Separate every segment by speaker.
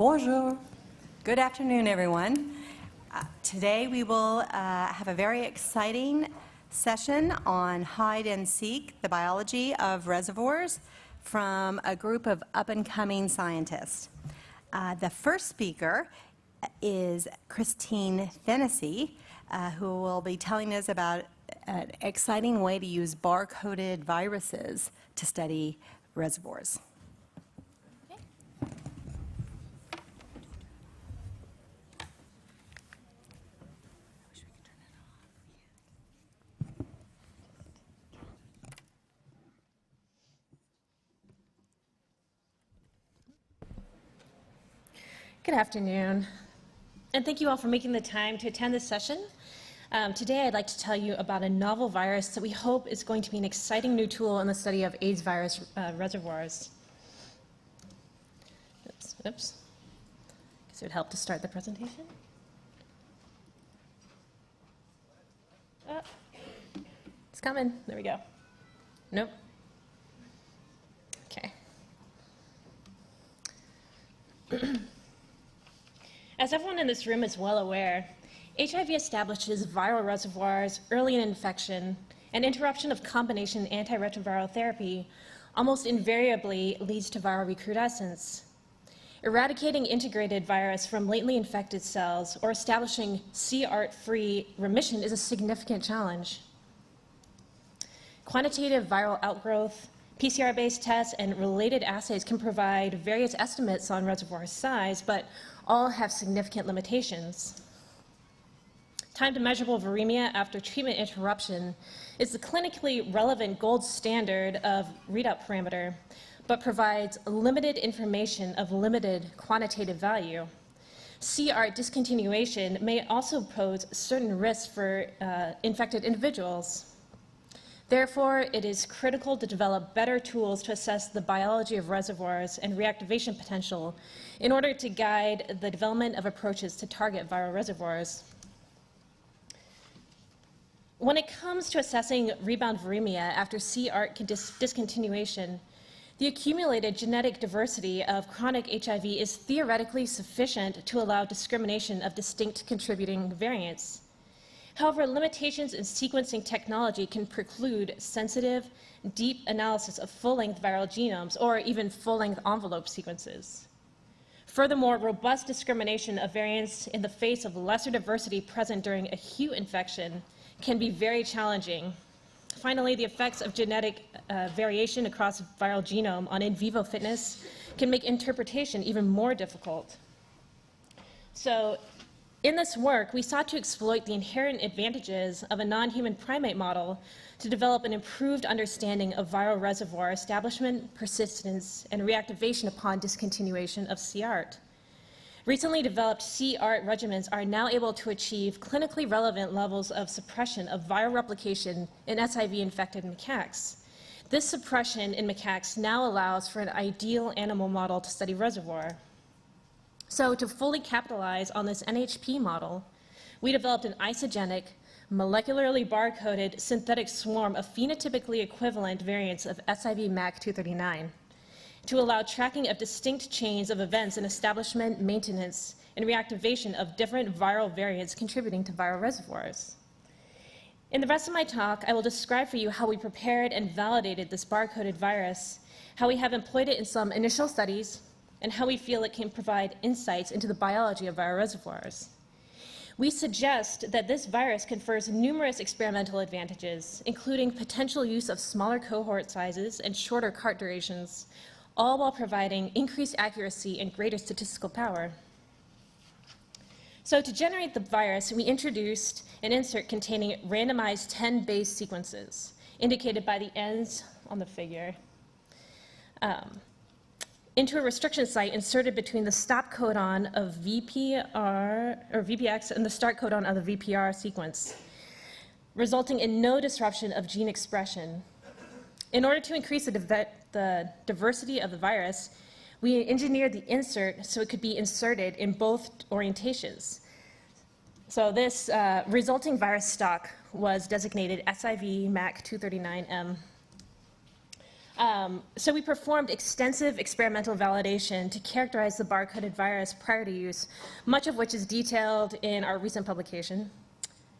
Speaker 1: Bonjour. Good afternoon, everyone. Today we will have a very exciting session on hide and seek, the biology of reservoirs, from a group of up-and-coming scientists. The first speaker is Christine Fennessy, who will be telling us about an exciting way to use barcoded viruses to study reservoirs.
Speaker 2: Good afternoon, and thank you all for making the time to attend this session. Today I'd like to tell you about a novel virus that we hope is going to be an exciting new tool in the study of AIDS virus reservoirs. Oops. Guess it would help to start the presentation. It's coming. There we go. Nope. Okay. As everyone in this room is well aware, HIV establishes viral reservoirs early in infection, and interruption of combination antiretroviral therapy almost invariably leads to viral recrudescence. Eradicating integrated virus from latently infected cells or establishing CART-free remission is a significant challenge. Quantitative viral outgrowth, PCR-based tests, and related assays can provide various estimates on reservoir size, but all have significant limitations. Time to measurable viremia after treatment interruption is the clinically relevant gold standard of readout parameter, but provides limited information of limited quantitative value. CART discontinuation may also pose certain risks for infected individuals. Therefore, it is critical to develop better tools to assess the biology of reservoirs and reactivation potential in order to guide the development of approaches to target viral reservoirs. When it comes to assessing rebound viremia after CART discontinuation, the accumulated genetic diversity of chronic HIV is theoretically sufficient to allow discrimination of distinct contributing variants. However, limitations in sequencing technology can preclude sensitive, deep analysis of full-length viral genomes or even full-length envelope sequences. Furthermore, robust discrimination of variants in the face of lesser diversity present during acute infection can be very challenging. Finally, the effects of genetic variation across viral genome on in vivo fitness can make interpretation even more difficult. So, in this work, we sought to exploit the inherent advantages of a non-human primate model to develop an improved understanding of viral reservoir establishment, persistence, and reactivation upon discontinuation of CART. Recently developed CART regimens are now able to achieve clinically relevant levels of suppression of viral replication in SIV-infected macaques. This suppression in macaques now allows for an ideal animal model to study reservoir. So to fully capitalize on this NHP model, we developed an isogenic, molecularly barcoded synthetic swarm of phenotypically equivalent variants of SIV MAC239 to allow tracking of distinct chains of events in establishment, maintenance, and reactivation of different viral variants contributing to viral reservoirs. In the rest of my talk, I will describe for you how we prepared and validated this barcoded virus, how we have employed it in some initial studies, and how we feel it can provide insights into the biology of viral reservoirs. We suggest that this virus confers numerous experimental advantages, including potential use of smaller cohort sizes and shorter CART durations, all while providing increased accuracy and greater statistical power. So to generate the virus, we introduced an insert containing randomized 10 base sequences, indicated by the ends on the figure, into a restriction site inserted between the stop codon of VPX and the start codon of the VPR sequence, resulting in no disruption of gene expression. In order to increase the diversity of the virus, we engineered the insert so it could be inserted in both orientations. So this resulting virus stock was designated SIV MAC239M. So we performed extensive experimental validation to characterize the barcoded virus prior to use, much of which is detailed in our recent publication.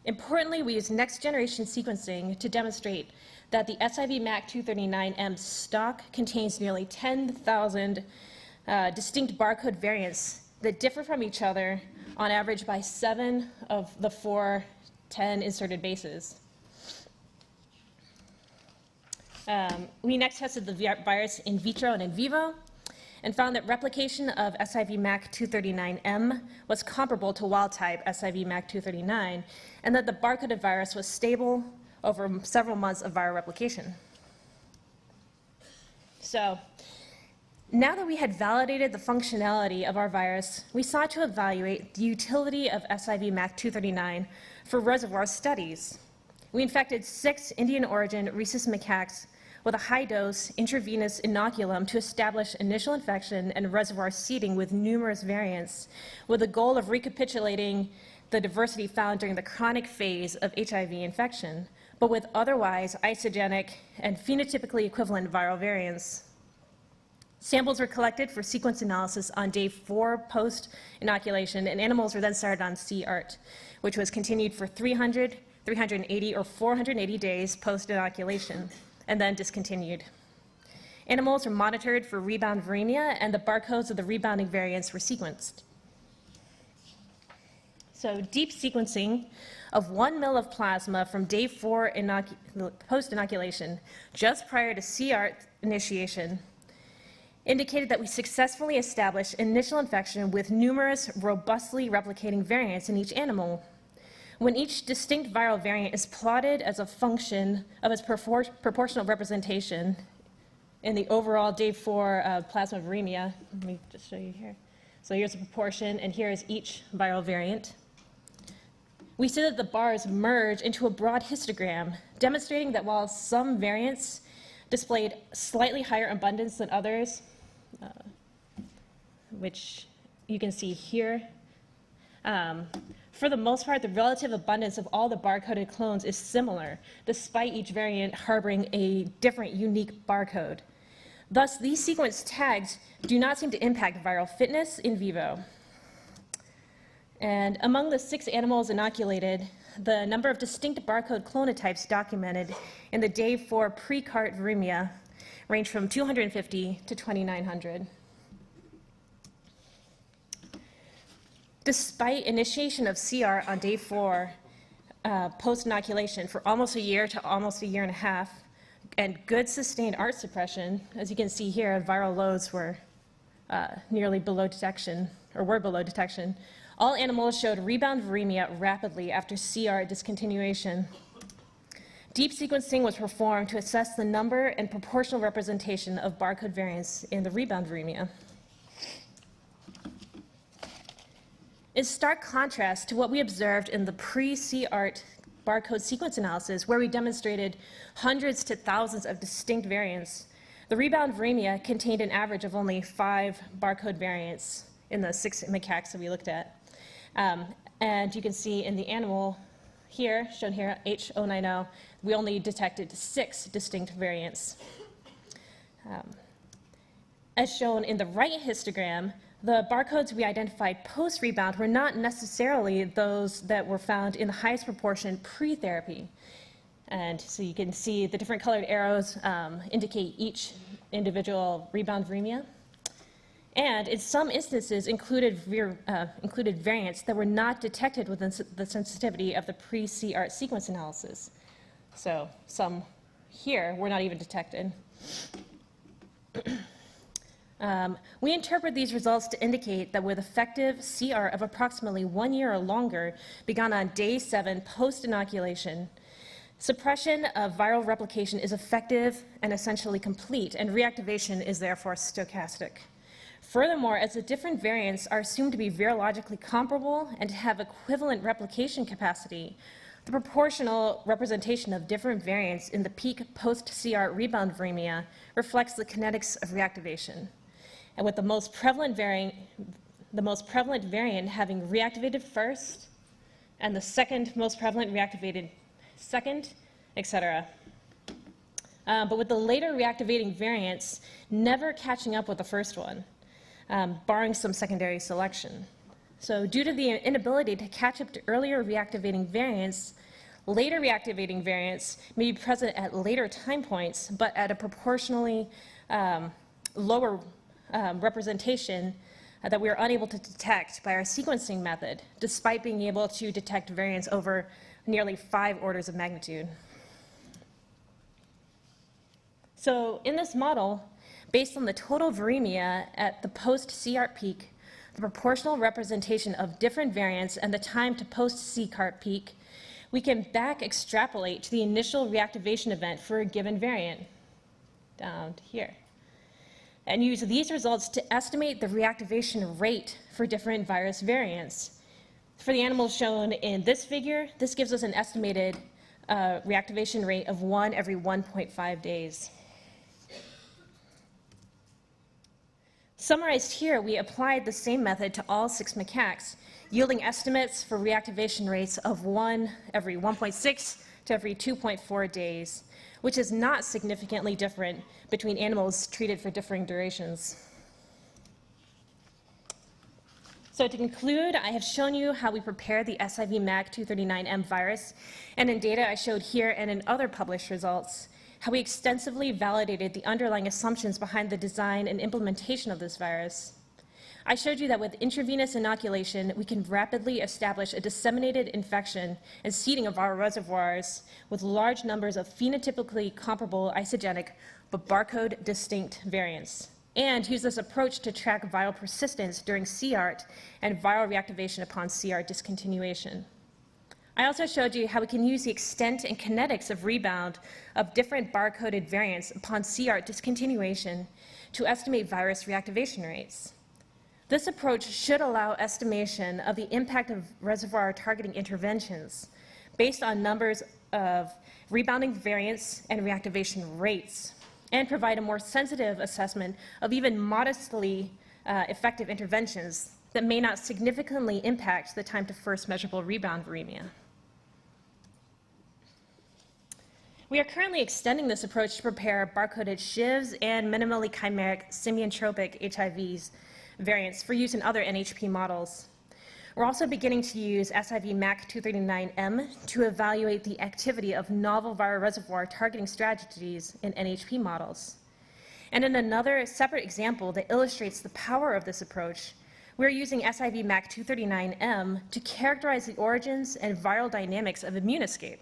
Speaker 2: Importantly, we used next-generation sequencing to demonstrate that the SIV MAC239M stock contains nearly 10,000 distinct barcode variants that differ from each other on average by 7 of the 410 inserted bases. We next tested the virus in vitro and in vivo and found that replication of SIV MAC239M was comparable to wild-type SIV MAC239, and that the barcoded virus was stable over several months of viral replication. So, now that we had validated the functionality of our virus, we sought to evaluate the utility of SIV MAC239 for reservoir studies. We infected 6 Indian-origin rhesus macaques with a high-dose intravenous inoculum to establish initial infection and reservoir seeding with numerous variants, with the goal of recapitulating the diversity found during the chronic phase of HIV infection, but with otherwise isogenic and phenotypically equivalent viral variants. Samples were collected for sequence analysis on day 4 post-inoculation, and animals were then started on CART, which was continued for 300, 380, or 480 days post-inoculation, and then discontinued. Animals were monitored for rebound viremia, and the barcodes of the rebounding variants were sequenced. So deep sequencing of 1 ml of plasma from day 4 post-inoculation, just prior to CART initiation, indicated that we successfully established initial infection with numerous robustly replicating variants in each animal. When each distinct viral variant is plotted as a function of its proportional representation in the overall day 4 plasma viremia, let me just show you here. So here's the proportion, and here is each viral variant. We see that the bars merge into a broad histogram, demonstrating that while some variants displayed slightly higher abundance than others, which you can see here, for the most part, the relative abundance of all the barcoded clones is similar, despite each variant harboring a different unique barcode. Thus, these sequence tags do not seem to impact viral fitness in vivo. And among the 6 animals inoculated, the number of distinct barcode clonotypes documented in the day 4 pre-CART viremia range from 250 to 2,900. Despite initiation of CR on day 4 post-inoculation for almost a year to almost a year and a half, and good sustained ART suppression, as you can see here, viral loads were nearly below detection, or were below detection, all animals showed rebound viremia rapidly after CR discontinuation. Deep sequencing was performed to assess the number and proportional representation of barcode variants in the rebound viremia. In stark contrast to what we observed in the pre-CART barcode sequence analysis, where we demonstrated hundreds to thousands of distinct variants, the rebound viremia contained an average of only 5 barcode variants in the 6 macaques that we looked at. And you can see in the animal here, shown here, H090, we only detected 6 distinct variants. As shown in the right histogram, the barcodes we identified post-rebound were not necessarily those that were found in the highest proportion pre-therapy. And so you can see the different colored arrows indicate each individual rebound viremia. And in some instances included variants that were not detected within the sensitivity of the pre-CART sequence analysis. So some here were not even detected. We interpret these results to indicate that with effective CR of approximately 1 year or longer begun on day 7 post-inoculation, suppression of viral replication is effective and essentially complete, and reactivation is therefore stochastic. Furthermore, as the different variants are assumed to be virologically comparable and to have equivalent replication capacity, the proportional representation of different variants in the peak post-CR rebound viremia reflects the kinetics of reactivation. And with the most prevalent variant having reactivated first, and the second most prevalent reactivated second, etc. but with the later reactivating variants never catching up with the first one, barring some secondary selection. So due to the inability to catch up to earlier reactivating variants, later reactivating variants may be present at later time points, but at a proportionally lower representation that we are unable to detect by our sequencing method, despite being able to detect variants over nearly 5 orders of magnitude. So in this model, based on the total viremia at the post-CART peak, the proportional representation of different variants, and the time to post-CART peak, we can back extrapolate to the initial reactivation event for a given variant, down to here, and use these results to estimate the reactivation rate for different virus variants. For the animals shown in this figure, this gives us an estimated reactivation rate of 1 every 1.5 days. Summarized here, we applied the same method to all 6 macaques, yielding estimates for reactivation rates of 1 every 1.6 to every 2.4 days, which is not significantly different between animals treated for differing durations. So to conclude, I have shown you how we prepare the SIV MAC239M virus, and in data I showed here and in other published results, how we extensively validated the underlying assumptions behind the design and implementation of this virus. I showed you that with intravenous inoculation, we can rapidly establish a disseminated infection and seeding of our reservoirs with large numbers of phenotypically comparable isogenic but barcode distinct variants, and use this approach to track viral persistence during CART and viral reactivation upon CART discontinuation. I also showed you how we can use the extent and kinetics of rebound of different barcoded variants upon CART discontinuation to estimate virus reactivation rates. This approach should allow estimation of the impact of reservoir targeting interventions based on numbers of rebounding variants and reactivation rates, and provide a more sensitive assessment of even modestly effective interventions that may not significantly impact the time to first measurable rebound viremia. We are currently extending this approach to prepare barcoded SIVs and minimally chimeric semiotropic HIVs variants for use in other NHP models. We're also beginning to use SIV MAC239M to evaluate the activity of novel viral reservoir targeting strategies in NHP models. And in another separate example that illustrates the power of this approach, we're using SIV MAC239M to characterize the origins and viral dynamics of immune escape,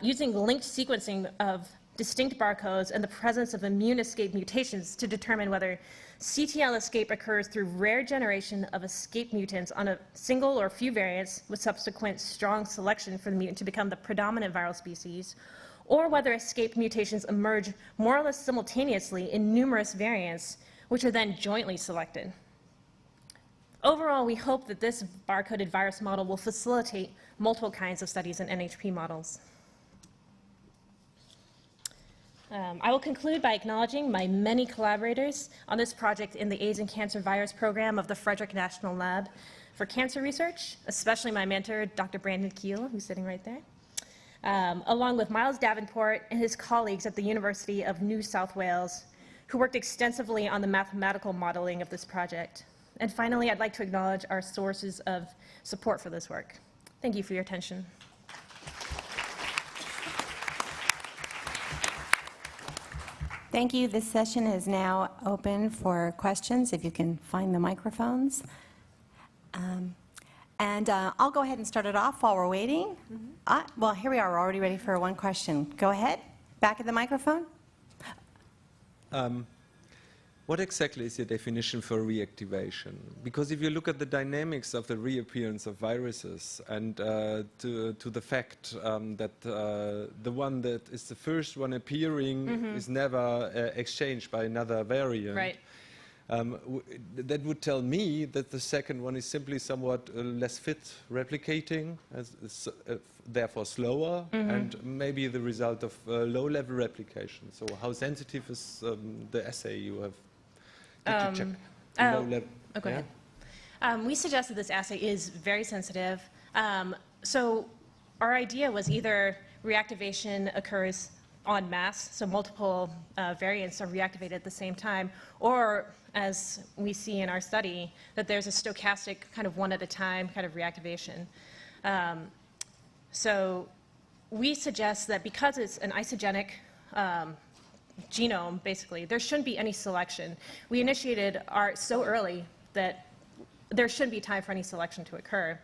Speaker 2: using linked sequencing of distinct barcodes and the presence of immune escape mutations to determine whether CTL escape occurs through rare generation of escape mutants on a single or few variants with subsequent strong selection for the mutant to become the predominant viral species, or whether escape mutations emerge more or less simultaneously in numerous variants, which are then jointly selected. Overall, we hope that this barcoded virus model will facilitate multiple kinds of studies in NHP models. I will conclude by acknowledging my many collaborators on this project in the AIDS and Cancer Virus Program of the Frederick National Lab for Cancer Research, especially my mentor, Dr. Brandon Keel, who's sitting right there, along with Miles Davenport and his colleagues at the University of New South Wales, who worked extensively on the mathematical modeling of this project. And finally, I'd like to acknowledge our sources of support for this work. Thank you for your attention.
Speaker 1: Thank you. This session is now open for questions, if you can find the microphones. I'll go ahead and start it off while we're waiting. Well, here we are. We're already ready for one question. Go ahead. Back at the microphone.
Speaker 3: What exactly is your definition for reactivation? Because if you look at the dynamics of the reappearance of viruses and to the fact that the one that is the first one appearing is never exchanged by another variant,
Speaker 2: Right.
Speaker 3: That would tell me that the second one is simply somewhat less fit replicating, therefore slower, and maybe the result of low-level replication. So how sensitive is the assay you have? Did you check low level?
Speaker 2: Okay. Yeah? We suggest that this assay is very sensitive. So our idea was either reactivation occurs en masse, so multiple variants are reactivated at the same time, or as we see in our study, that there's a stochastic kind of one at a time kind of reactivation. So we suggest that because it's an isogenic genome, basically, there shouldn't be any selection. We initiated ART so early that there shouldn't be time for any selection to occur.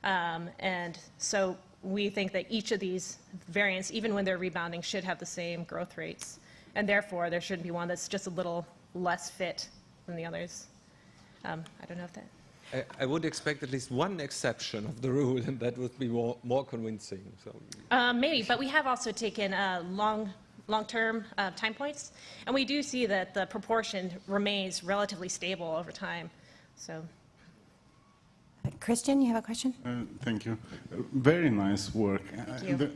Speaker 2: And so we think that each of these variants, even when they're rebounding, should have the same growth rates. And therefore, there shouldn't be one that's just a little less fit than the others. I don't know if that...
Speaker 3: I would expect at least one exception of the rule, and that would be more convincing. So.
Speaker 2: Maybe, but we have also taken long-term time points, and we do see that the proportion remains relatively stable over time. So,
Speaker 1: Christian, you have a question?
Speaker 4: Thank you. Very nice work.
Speaker 2: Thank you.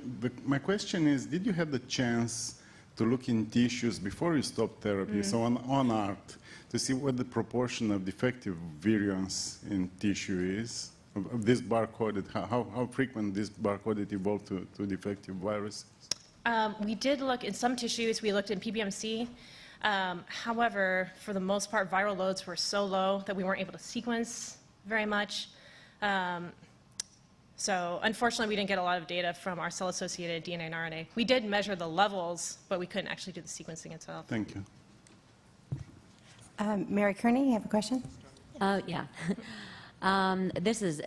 Speaker 4: My question is, did you have the chance to look in tissues before you stopped therapy, so on ART, to see what the proportion of defective virions in tissue is, of this barcoded, how frequent this barcoded evolved to defective viruses?
Speaker 2: we did look in some tissues, we looked in PBMC. However, for the most part, viral loads were so low that we weren't able to sequence very much. So unfortunately, we didn't get a lot of data from our cell-associated DNA and RNA. We did measure the levels, but we couldn't actually do the sequencing itself.
Speaker 4: Thank you.
Speaker 1: Mary Kearney, you have a question?
Speaker 5: Yeah. This is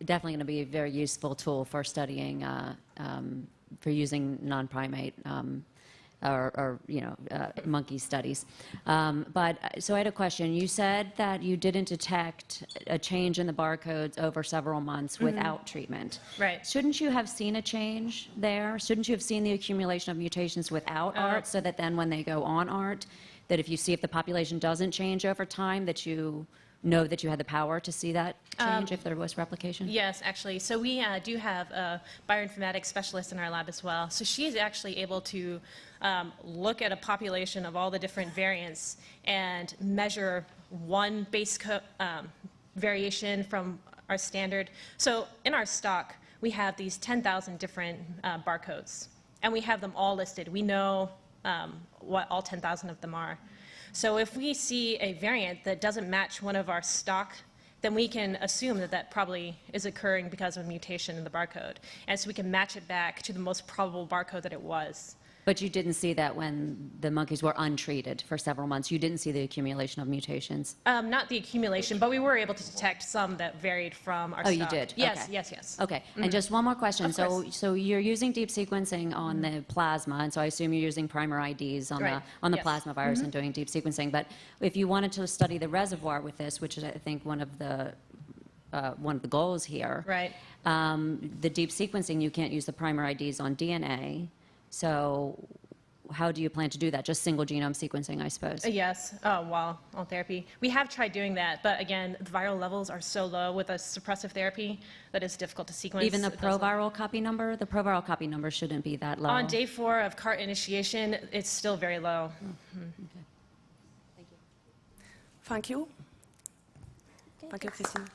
Speaker 5: definitely going to be a very useful tool for studying, for using non-primate monkey studies. So I had a question. You said that you didn't detect a change in the barcodes over several months without treatment.
Speaker 2: Right.
Speaker 5: Shouldn't you have seen a change there? Shouldn't you have seen the accumulation of mutations without ART, so that then when they go on ART, that if you see if the population doesn't change over time, that you know that you had the power to see that change if there was replication?
Speaker 2: Yes, actually. So we do have a bioinformatics specialist in our lab as well. So she is actually able to look at a population of all the different variants and measure one base variation from our standard. So in our stock, we have these 10,000 different barcodes, and we have them all listed. We know what all 10,000 of them are. So if we see a variant that doesn't match one of our stock, then we can assume that that probably is occurring because of a mutation in the barcode. And so we can match it back to the most probable barcode that it was.
Speaker 5: But you didn't see that when the monkeys were untreated for several months. You didn't see the accumulation of mutations.
Speaker 2: Not the accumulation, but we were able to detect some that varied from our stock.
Speaker 5: Oh, you did?
Speaker 2: Yes,
Speaker 5: Okay.
Speaker 2: yes.
Speaker 5: Okay, and just one more question.
Speaker 2: Of course.
Speaker 5: So you're using deep sequencing on the plasma, and so I assume you're using primer IDs on
Speaker 2: Right.
Speaker 5: the
Speaker 2: Yes.
Speaker 5: plasma virus and doing deep sequencing. But if you wanted to study the reservoir with this, which is I think one of the goals here,
Speaker 2: Right.
Speaker 5: The deep sequencing, you can't use the primer IDs on DNA. So how do you plan to do that? Just single genome sequencing, I suppose.
Speaker 2: Yes, while on therapy. We have tried doing that, but again, the viral levels are so low with a suppressive therapy that it's difficult to sequence.
Speaker 5: Even the
Speaker 2: It doesn't-
Speaker 5: proviral copy number? The proviral copy number shouldn't be that low.
Speaker 2: On day 4 of CART initiation, it's still very low.
Speaker 6: Thank you. Thank you, Christine.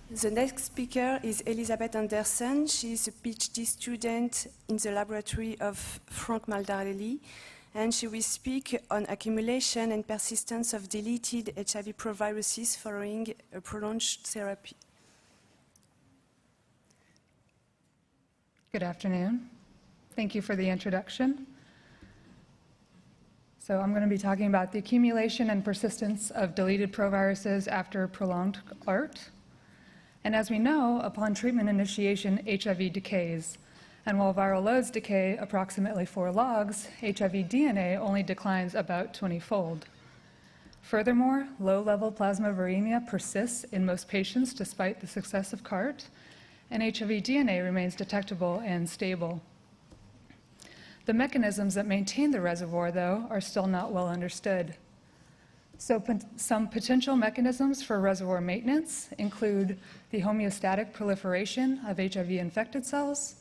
Speaker 6: The next speaker is Elisabeth Anderson. She is a PhD student in the laboratory of Frank Maldarelli, and she will speak on accumulation and persistence of deleted HIV proviruses following a prolonged therapy.
Speaker 7: Good afternoon. Thank you for the introduction. So I'm going to be talking about the accumulation and persistence of deleted proviruses after prolonged ART. And as we know, upon treatment initiation, HIV decays. And while viral loads decay approximately 4 logs, HIV DNA only declines about 20-fold. Furthermore, low-level plasma viremia persists in most patients despite the success of CART, and HIV DNA remains detectable and stable. The mechanisms that maintain the reservoir, though, are still not well understood. So some potential mechanisms for reservoir maintenance include the homeostatic proliferation of HIV-infected cells,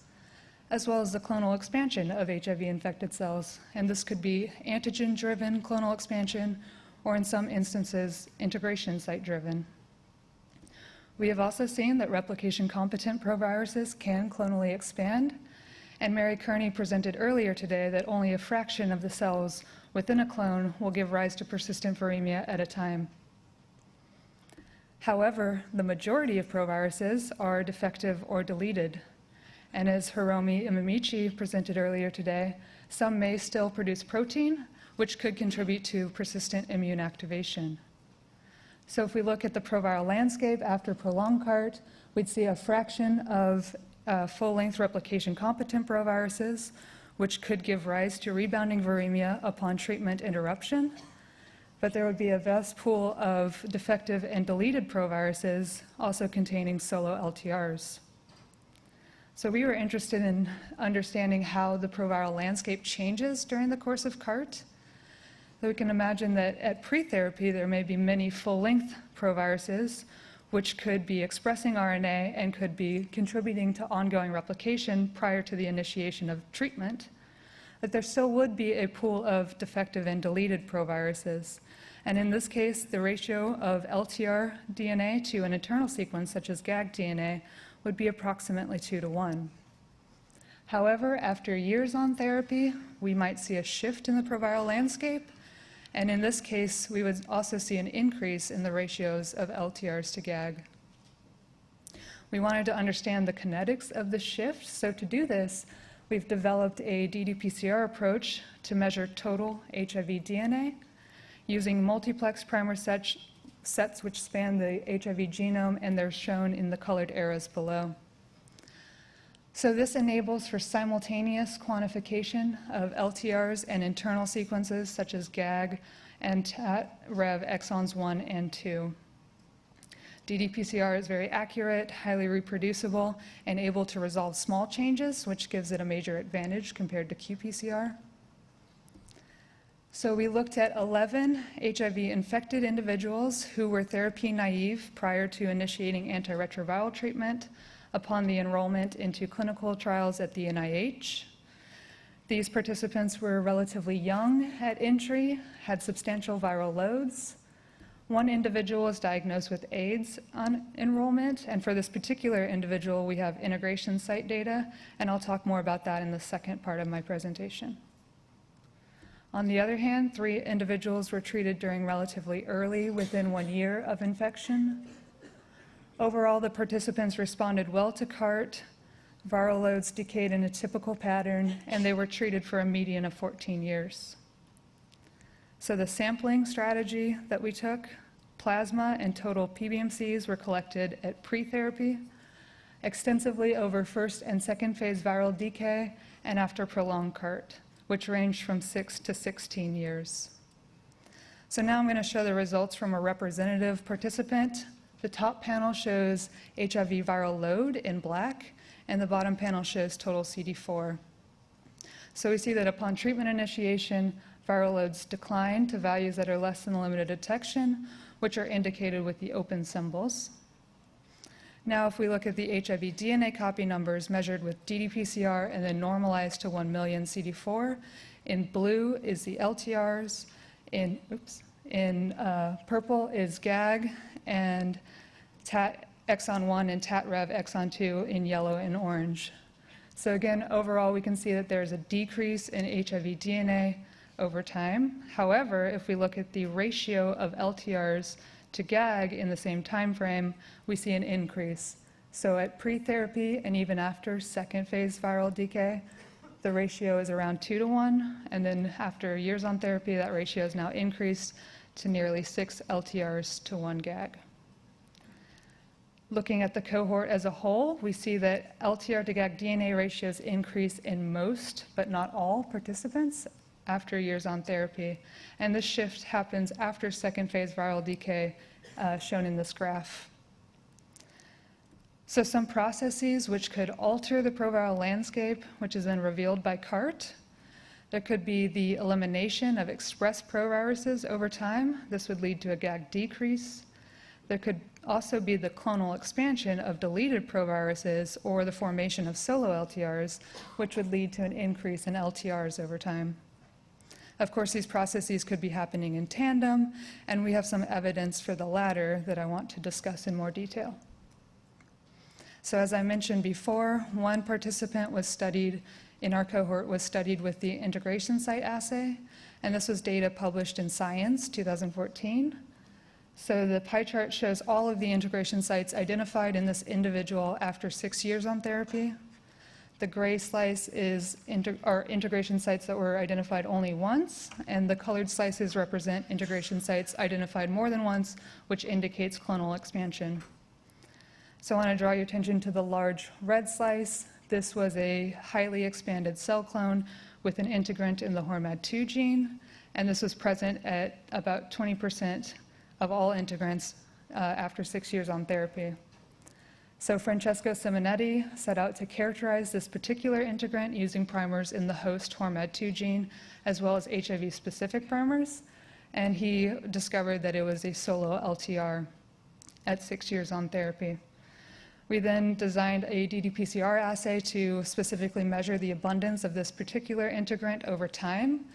Speaker 7: as well as the clonal expansion of HIV-infected cells. And this could be antigen-driven clonal expansion, or in some instances, integration site-driven. We have also seen that replication-competent proviruses can clonally expand, and Mary Kearney presented earlier today that only a fraction of the cells within a clone will give rise to persistent viremia at a time. However, the majority of proviruses are defective or deleted, and as Hiromi Imamichi presented earlier today, some may still produce protein, which could contribute to persistent immune activation. So if we look at the proviral landscape after prolonged CART, we'd see a fraction of full-length replication-competent proviruses, which could give rise to rebounding viremia upon treatment interruption. But there would be a vast pool of defective and deleted proviruses also containing solo LTRs. So we were interested in understanding how the proviral landscape changes during the course of CART. So we can imagine that at pre-therapy, there may be many full-length proviruses which could be expressing RNA and could be contributing to ongoing replication prior to the initiation of treatment. But there still would be a pool of defective and deleted proviruses. And in this case, the ratio of LTR DNA to an internal sequence, such as GAG DNA, would be approximately 2:1. However, after years on therapy, we might see a shift in the proviral landscape. And in this case, we would also see an increase in the ratios of LTRs to GAG. We wanted to understand the kinetics of the shift. So to do this, we've developed a ddPCR approach to measure total HIV DNA using multiplex primer sets which span the HIV genome, and they're shown in the colored arrows below. So this enables for simultaneous quantification of LTRs and internal sequences such as GAG and TAT-REV exons 1 and 2. ddPCR is very accurate, highly reproducible, and able to resolve small changes, which gives it a major advantage compared to qPCR. So we looked at 11 HIV-infected individuals who were therapy naive prior to initiating antiretroviral treatment upon the enrollment into clinical trials at the NIH. These participants were relatively young at entry, had substantial viral loads. One individual was diagnosed with AIDS on enrollment, and for this particular individual, we have integration site data, and I'll talk more about that in the second part of my presentation. On the other hand, 3 individuals were treated during relatively early, within 1 year of infection. Overall, the participants responded well to CART, viral loads decayed in a typical pattern, and they were treated for a median of 14 years. So the sampling strategy that we took, plasma and total PBMCs were collected at pre-therapy, extensively over first and second phase viral decay, and after prolonged CART, which ranged from 6 to 16 years. So now I'm going to show the results from a representative participant. The top panel shows HIV viral load in black, and the bottom panel shows total CD4. So we see that upon treatment initiation, viral loads decline to values that are less than the limit of detection, which are indicated with the open symbols. Now, if we look at the HIV DNA copy numbers measured with ddPCR and then normalized to 1 million CD4, in blue is the LTRs, in purple is GAG, and TAT exon 1 and TAT-REV exon 2 in yellow and orange. So again, overall, we can see that there's a decrease in HIV DNA over time. However, if we look at the ratio of LTRs to GAG in the same time frame, we see an increase. So at pre-therapy and even after second phase viral decay, the ratio is around 2:1, and then after years on therapy, that ratio is now increased to nearly 6 LTRs to 1 GAG. Looking at the cohort as a whole, we see that LTR to GAG DNA ratios increase in most, but not all, participants after years on therapy. And this shift happens after second phase viral decay, shown in this graph. So some processes which could alter the proviral landscape, which has been revealed by CART. There could be the elimination of expressed proviruses over time. This would lead to a GAG decrease. There could also be the clonal expansion of deleted proviruses or the formation of solo LTRs, which would lead to an increase in LTRs over time. Of course, these processes could be happening in tandem, and we have some evidence for the latter that I want to discuss in more detail. So as I mentioned before, one participant was studied in our cohort was studied with the integration site assay, and this was data published in Science 2014. So the pie chart shows all of the integration sites identified in this individual after 6 years on therapy. The gray slice are integration sites that were identified only once, and the colored slices represent integration sites identified more than once, which indicates clonal expansion. So I want to draw your attention to the large red slice. This was a highly expanded cell clone with an integrant in the HORMAD2 gene, and this was present at about 20% of all integrants after 6 years on therapy. So Francesco Simonetti set out to characterize this particular integrant using primers in the host HORMAD2 gene, as well as HIV-specific primers, and he discovered that it was a solo LTR at 6 years on therapy. We then designed a ddPCR assay to specifically measure the abundance of this particular integrant over time,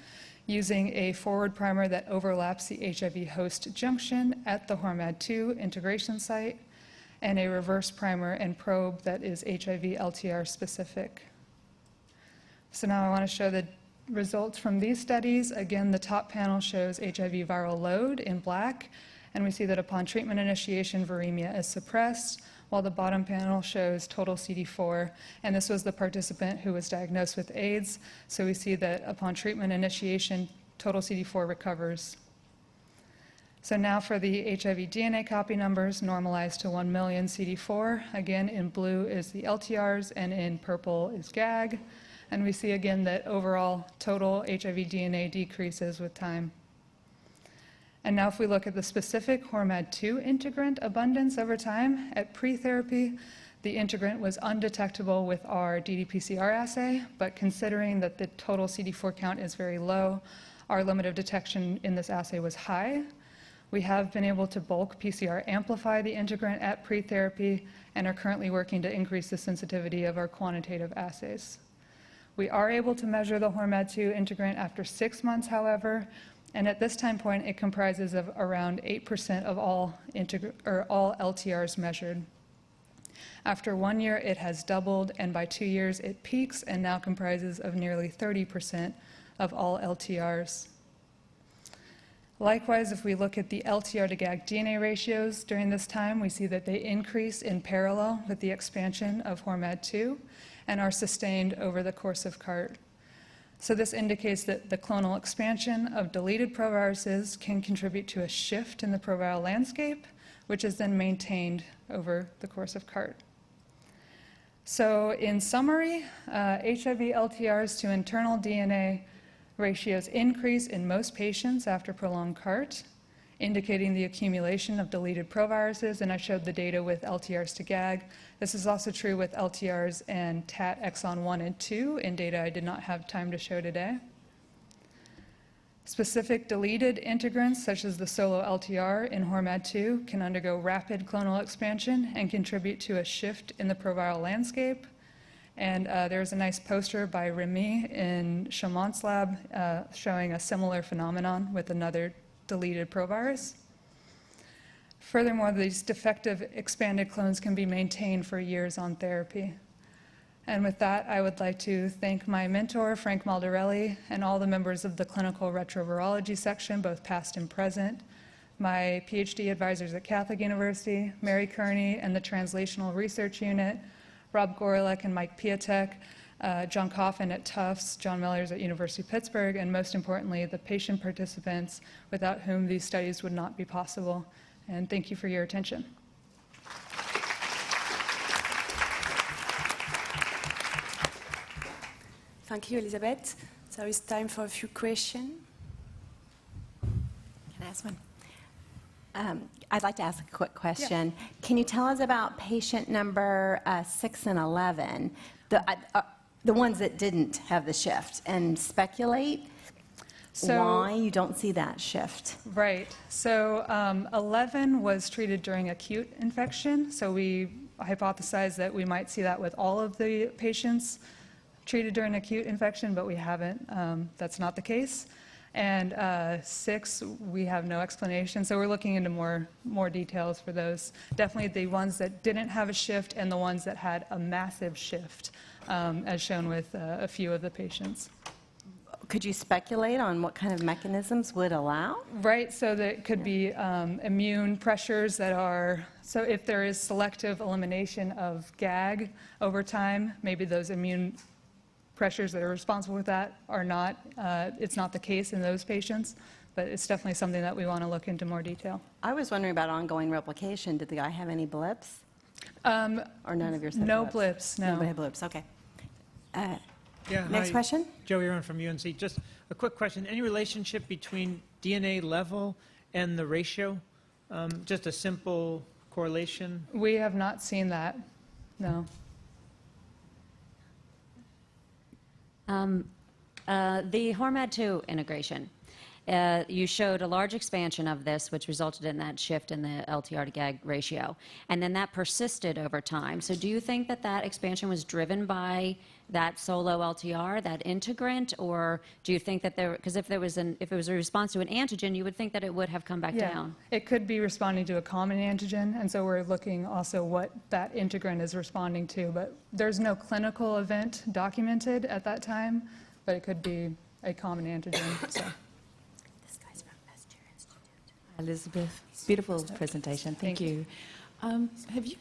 Speaker 7: using a forward primer that overlaps the HIV host junction at the HORMAD2 integration site, and a reverse primer and probe that is HIV LTR specific. So now I want to show the results from these studies. Again, the top panel shows HIV viral load in black, and we see that upon treatment initiation, viremia is suppressed, while the bottom panel shows total CD4, and this was the participant who was diagnosed with AIDS, so we see that upon treatment initiation, total CD4 recovers. So now for the HIV DNA copy numbers normalized to 1 million CD4. Again, in blue is the LTRs, and in purple is GAG, and we see again that overall total HIV DNA decreases with time. And now if we look at the specific HORMAD2 integrant abundance over time, at pre-therapy, the integrant was undetectable with our ddPCR assay, but considering that the total CD4 count is very low, our limit of detection in this assay was high. We have been able to bulk PCR amplify the integrant at pre-therapy and are currently working to increase the sensitivity of our quantitative assays. We are able to measure the HORMAD2 integrant after 6 months, however, and at this time point, it comprises of around 8% of all LTRs measured. After 1 year, it has doubled, and by 2 years, it peaks and now comprises of nearly 30% of all LTRs. Likewise, if we look at the LTR to GAG DNA ratios during this time, we see that they increase in parallel with the expansion of HORMAD2 and are sustained over the course of CART. So this indicates that the clonal expansion of deleted proviruses can contribute to a shift in the proviral landscape, which is then maintained over the course of CART. So in summary, HIV LTRs to internal DNA ratios increase in most patients after prolonged CART, indicating the accumulation of deleted proviruses, and I showed the data with LTRs to GAG. This is also true with LTRs and TAT exon 1 and 2 in data I did not have time to show today. Specific deleted integrants, such as the solo LTR in HORMAD2, can undergo rapid clonal expansion and contribute to a shift in the proviral landscape. And there's a nice poster by Remy in Chamont's lab showing a similar phenomenon with another deleted provirus. Furthermore, these defective expanded clones can be maintained for years on therapy. And with that, I would like to thank my mentor, Frank Maldarelli, and all the members of the clinical retrovirology section, both past and present, my PhD advisors at Catholic University, Mary Kearney and the Translational Research Unit, Rob Gorelek and Mike Piatek, John Coffin at Tufts, John Millers at University of Pittsburgh, and most importantly, the patient participants without whom these studies would not be possible. And thank you for your attention.
Speaker 6: Thank you, Elizabeth. So it's time for a few questions.
Speaker 1: Can I ask one? I'd like to ask a quick question. Yeah. Can you tell us about patient number 6 and 11, the ones that didn't have the shift, and speculate why you don't see that shift?
Speaker 7: Right. So 11 was treated during acute infection, so we hypothesized that we might see that with all of the patients treated during acute infection, but we haven't. That's not the case. And 6, we have no explanation. So we're looking into more details for those. Definitely the ones that didn't have a shift and the ones that had a massive shift, as shown with a few of the patients.
Speaker 1: Could you speculate on what kind of mechanisms would allow?
Speaker 7: Right, so that could be immune pressures that are, so if there is selective elimination of GAG over time, maybe those immune pressures that are responsible for that are not, it's not the case in those patients, but it's definitely something that we want to look into more detail.
Speaker 1: I was wondering about ongoing replication. Did the guy have any blips? Or none of yours had
Speaker 7: No blips, no.
Speaker 1: Nobody had blips, okay.
Speaker 8: Yeah,
Speaker 1: Next
Speaker 8: hi.
Speaker 1: question?
Speaker 8: Joey Aaron from UNC. Just a quick question. Any relationship between DNA level and the ratio? Just a simple correlation?
Speaker 7: We have not seen that, no.
Speaker 5: The HORMAD2 integration, you showed a large expansion of this, which resulted in that shift in the LTR to GAG ratio, and then that persisted over time. So do you think that that expansion was driven by that solo LTR, that integrant, or do you think that there, because if it was a response to an antigen, you would think that it would have come back down?
Speaker 7: It could be responding to a common antigen, and so we're looking also what that integrant is responding to, but there's no clinical event documented at that time, but it could be a common antigen, so.
Speaker 9: Elizabeth, beautiful presentation. Thank
Speaker 7: Thank
Speaker 9: you. Have you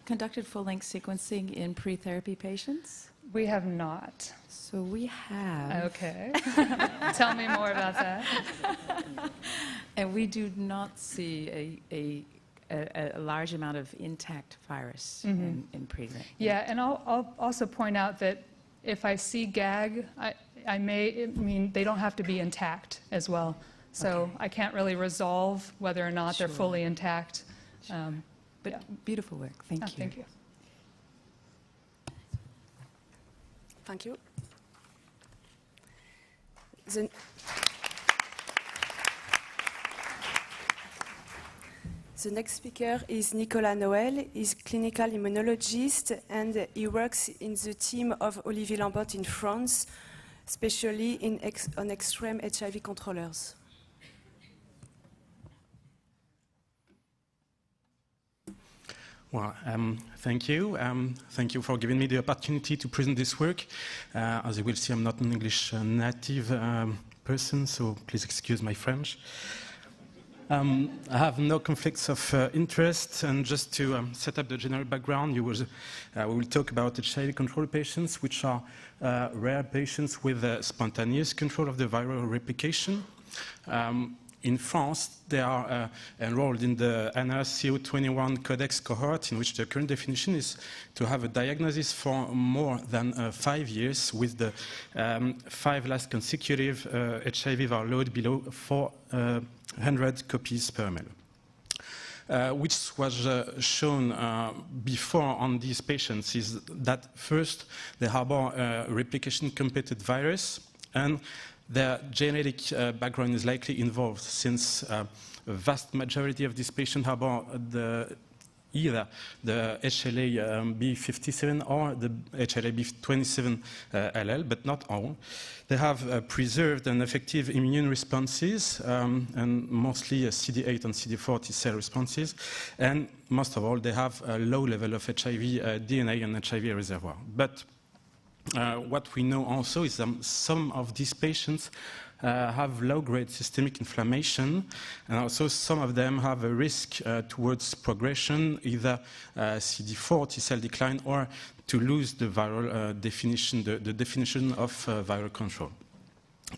Speaker 9: conducted full-length sequencing in pre-therapy patients?
Speaker 7: We have not.
Speaker 9: So we have.
Speaker 7: Okay. Tell me more about that.
Speaker 9: And we do not see a large amount of intact virus in pre-therapy.
Speaker 7: Yeah, and I'll also point out that if I see GAG, I mean, they don't have to be intact as well. So I can't really resolve whether or not they're fully intact.
Speaker 9: But
Speaker 7: yeah.
Speaker 9: beautiful work. Thank you.
Speaker 7: Thank you.
Speaker 6: Thank you. The next speaker is Nicolas Noël. He's clinical immunologist and he works in the team of Olivier Lambert in France, especially on extreme HIV controllers.
Speaker 10: Well, thank you. Thank you for giving me the opportunity to present this work. As you will see, I'm not an English native person, so please excuse my French. I have no conflicts of interest, and just to set up the general background, we will talk about HIV control patients, which are rare patients with spontaneous control of the viral replication. In France, they are enrolled in the NRCO21 Codex cohort, in which the current definition is to have a diagnosis for more than 5 years with the 5 last consecutive HIV viral load below 400 copies per ml. Which was shown before on these patients is that first they harbor a replication-completed virus, and their genetic background is likely involved, since a vast majority of these patients harbor either the HLA-B57 or the HLA-B27 allele, but not all. They have preserved and effective immune responses, and mostly CD8 and CD4 T cell responses, and most of all, they have a low level of HIV DNA and HIV reservoir. But what we know also is that some of these patients have low-grade systemic inflammation, and also some of them have a risk towards progression, either CD4 T cell decline, or to lose the viral definition, the definition of viral control.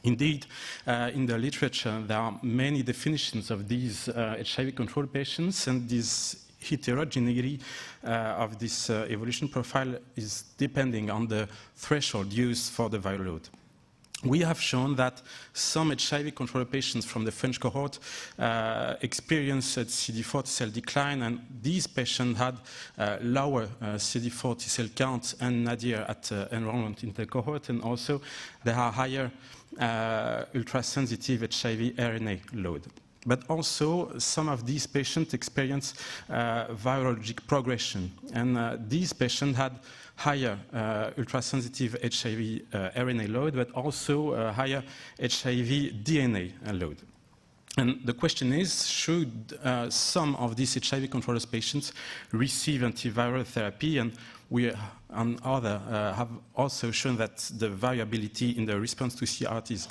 Speaker 10: Indeed, in the literature, there are many definitions of these HIV control patients, and this heterogeneity of this evolution profile is depending on the threshold used for the viral load. We have shown that some HIV control patients from the French cohort experienced CD4 T cell decline, and these patients had lower CD4 T cell count and nadir at enrollment in the cohort, and also they have higher ultra-sensitive HIV RNA load. but also some of these patients experience virologic progression. And these patients had higher ultrasensitive HIV RNA load, but also higher HIV DNA load. And the question is, should some of these HIV controllers patients receive antiviral therapy? And we, on other, have also shown that the variability in the response to CRT is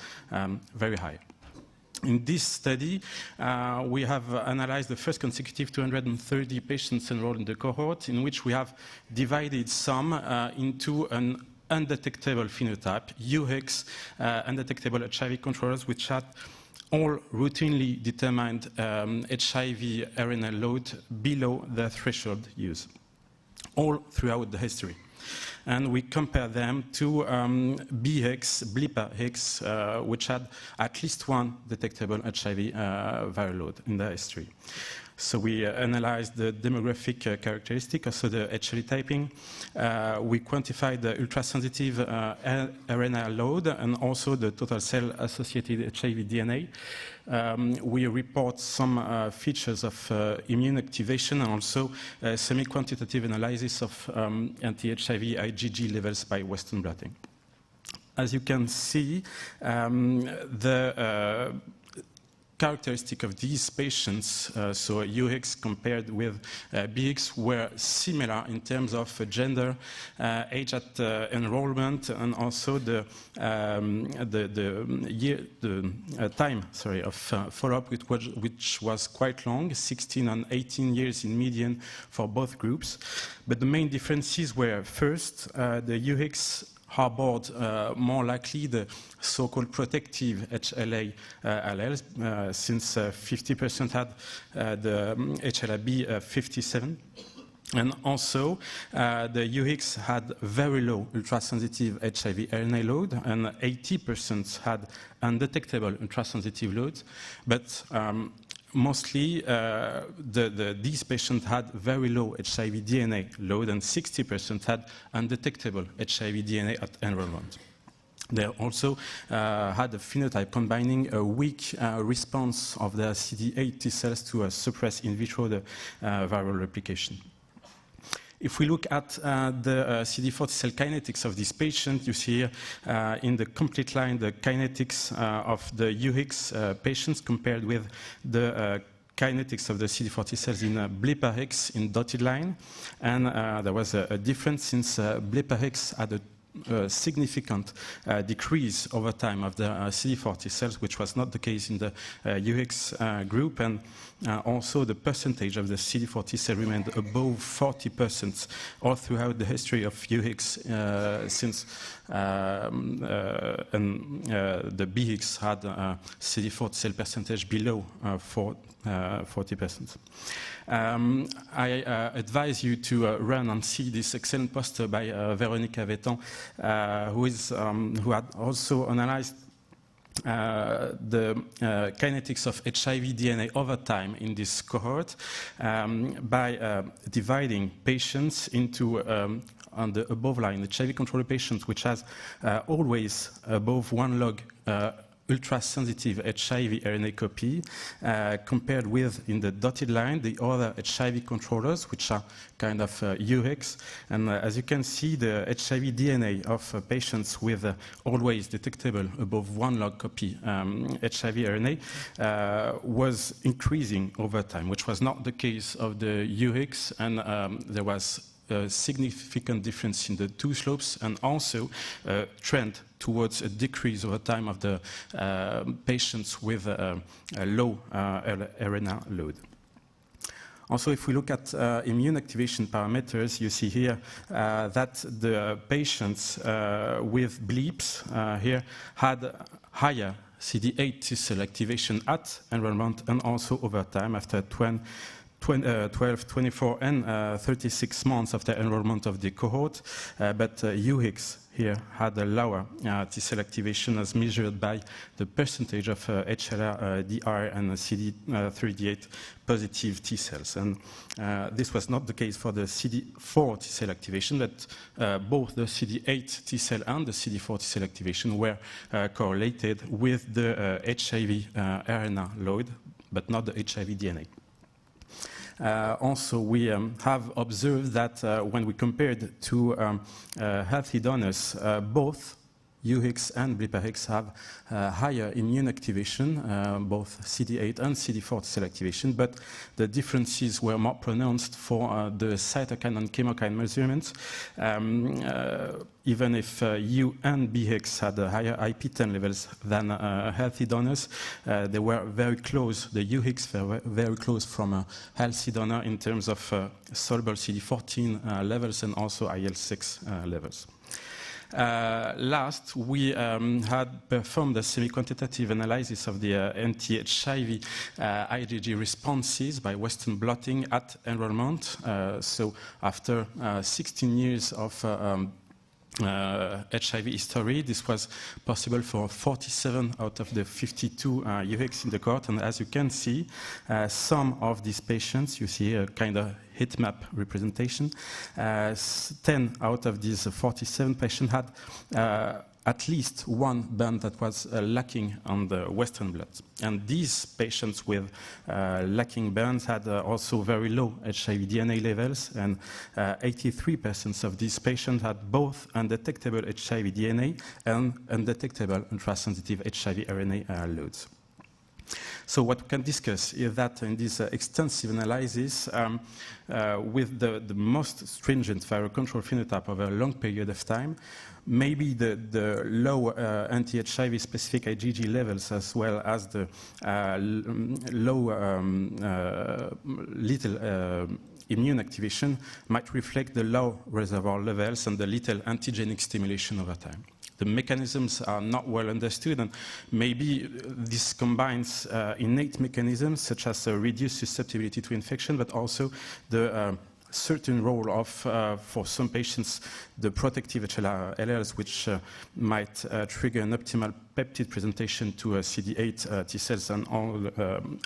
Speaker 10: very high. In this study, we have analyzed the first consecutive 230 patients enrolled in the cohort, in which we have divided some into an undetectable phenotype, UX undetectable HIV controllers, which had all routinely determined HIV RNA load below the threshold used, all throughout the history. And we compare them to BX, BLIPA-X, which had at least one detectable HIV viral load in the history. So we analyzed the demographic characteristic, also the HLA typing. We quantified the ultrasensitive RNA load and also the total cell-associated HIV DNA. We report some features of immune activation and also semi-quantitative analysis of anti-HIV IgG levels by Western blotting. As you can see, the characteristic of these patients, so UX compared with BX, were similar in terms of gender, age at enrollment, and also the time of follow-up, which was quite long, 16 and 18 years in median for both groups. But the main differences were, first, the UX harbored more likely the so-called protective HLA alleles, since 50% had the HLA-B 57. And also, the UX had very low ultrasensitive HIV RNA load, and 80% had undetectable ultrasensitive loads. But mostly, these patients had very low HIV DNA load, and 60% had undetectable HIV DNA at enrollment. They also had a phenotype combining a weak response of the CD8 T cells to suppress in vitro the viral replication. If we look at the CD4 T cell kinetics of this patient, you see here in the complete line the kinetics of the UX patients compared with the kinetics of the CD4 T cells in BLIPA-X in dotted line. And there was a difference, since BLIPA-X had a significant decrease over time of the CD4 T cells, which was not the case in the UX group. And also the percentage of the CD4 T cell remained above 40% all throughout the history of UX, since the BX had a CD4 T cell percentage below 40%. I advise you to run and see this excellent poster by Véronique Avettand, who had also analyzed the kinetics of HIV DNA over time in this cohort by dividing patients into, on the above line, the HIV controller patients, which has always above 1 log ultra-sensitive HIV RNA copy, compared with, in the dotted line, the other HIV controllers, which are kind of UX. And as you can see, the HIV DNA of patients with always detectable above 1 log copy HIV RNA was increasing over time, which was not the case of the UX, and there was a significant difference in the two slopes, and also a trend towards a decrease over time of the patients with a low RNA load. Also, if we look at immune activation parameters, you see here that the patients with bleeps here had higher CD8 T cell activation at enrollment and also over time after 12, 24, and 36 months after enrollment of the cohort, but UX here had a lower T cell activation as measured by the percentage of HLA-DR and CD38 positive T cells. And this was not the case for the CD4 T cell activation, but both the CD8 T cell and the CD4 T cell activation were correlated with the HIV RNA load, but not the HIV DNA. Also, we have observed that when we compared to healthy donors, both UHIX and BLIPAHIX have higher immune activation, both CD8 and CD4 cell activation, but the differences were more pronounced for the cytokine and chemokine measurements. Even if U and BHIX had higher IP10 levels than healthy donors, they were very close. The UHIX were very close from a healthy donor in terms of soluble CD14 levels and also IL-6 levels. Last, we had performed a semi-quantitative analysis of the anti-HIV IgG responses by Western blotting at enrollment. So after 16 years of HIV history, this was possible for 47 out of the 52 UHIX in the cohort, and as you can see, some of these patients, you see a kind of heat map representation. 10 out of these 47 patients had at least one band that was lacking on the Western blot. And these patients with lacking bands had also very low HIV DNA levels, and 83% of these patients had both undetectable HIV DNA and undetectable ultrasensitive HIV RNA loads. So what we can discuss is that in this extensive analysis, with the most stringent viral control phenotype over a long period of time, maybe the low anti-HIV specific IgG levels, as well as the little immune activation, might reflect the low reservoir levels and the little antigenic stimulation over time. The mechanisms are not well understood, and maybe this combines innate mechanisms such as reduced susceptibility to infection, but also the certain role of, for some patients, the protective HLA alleles, which might trigger an optimal peptide presentation to CD8 T cells and all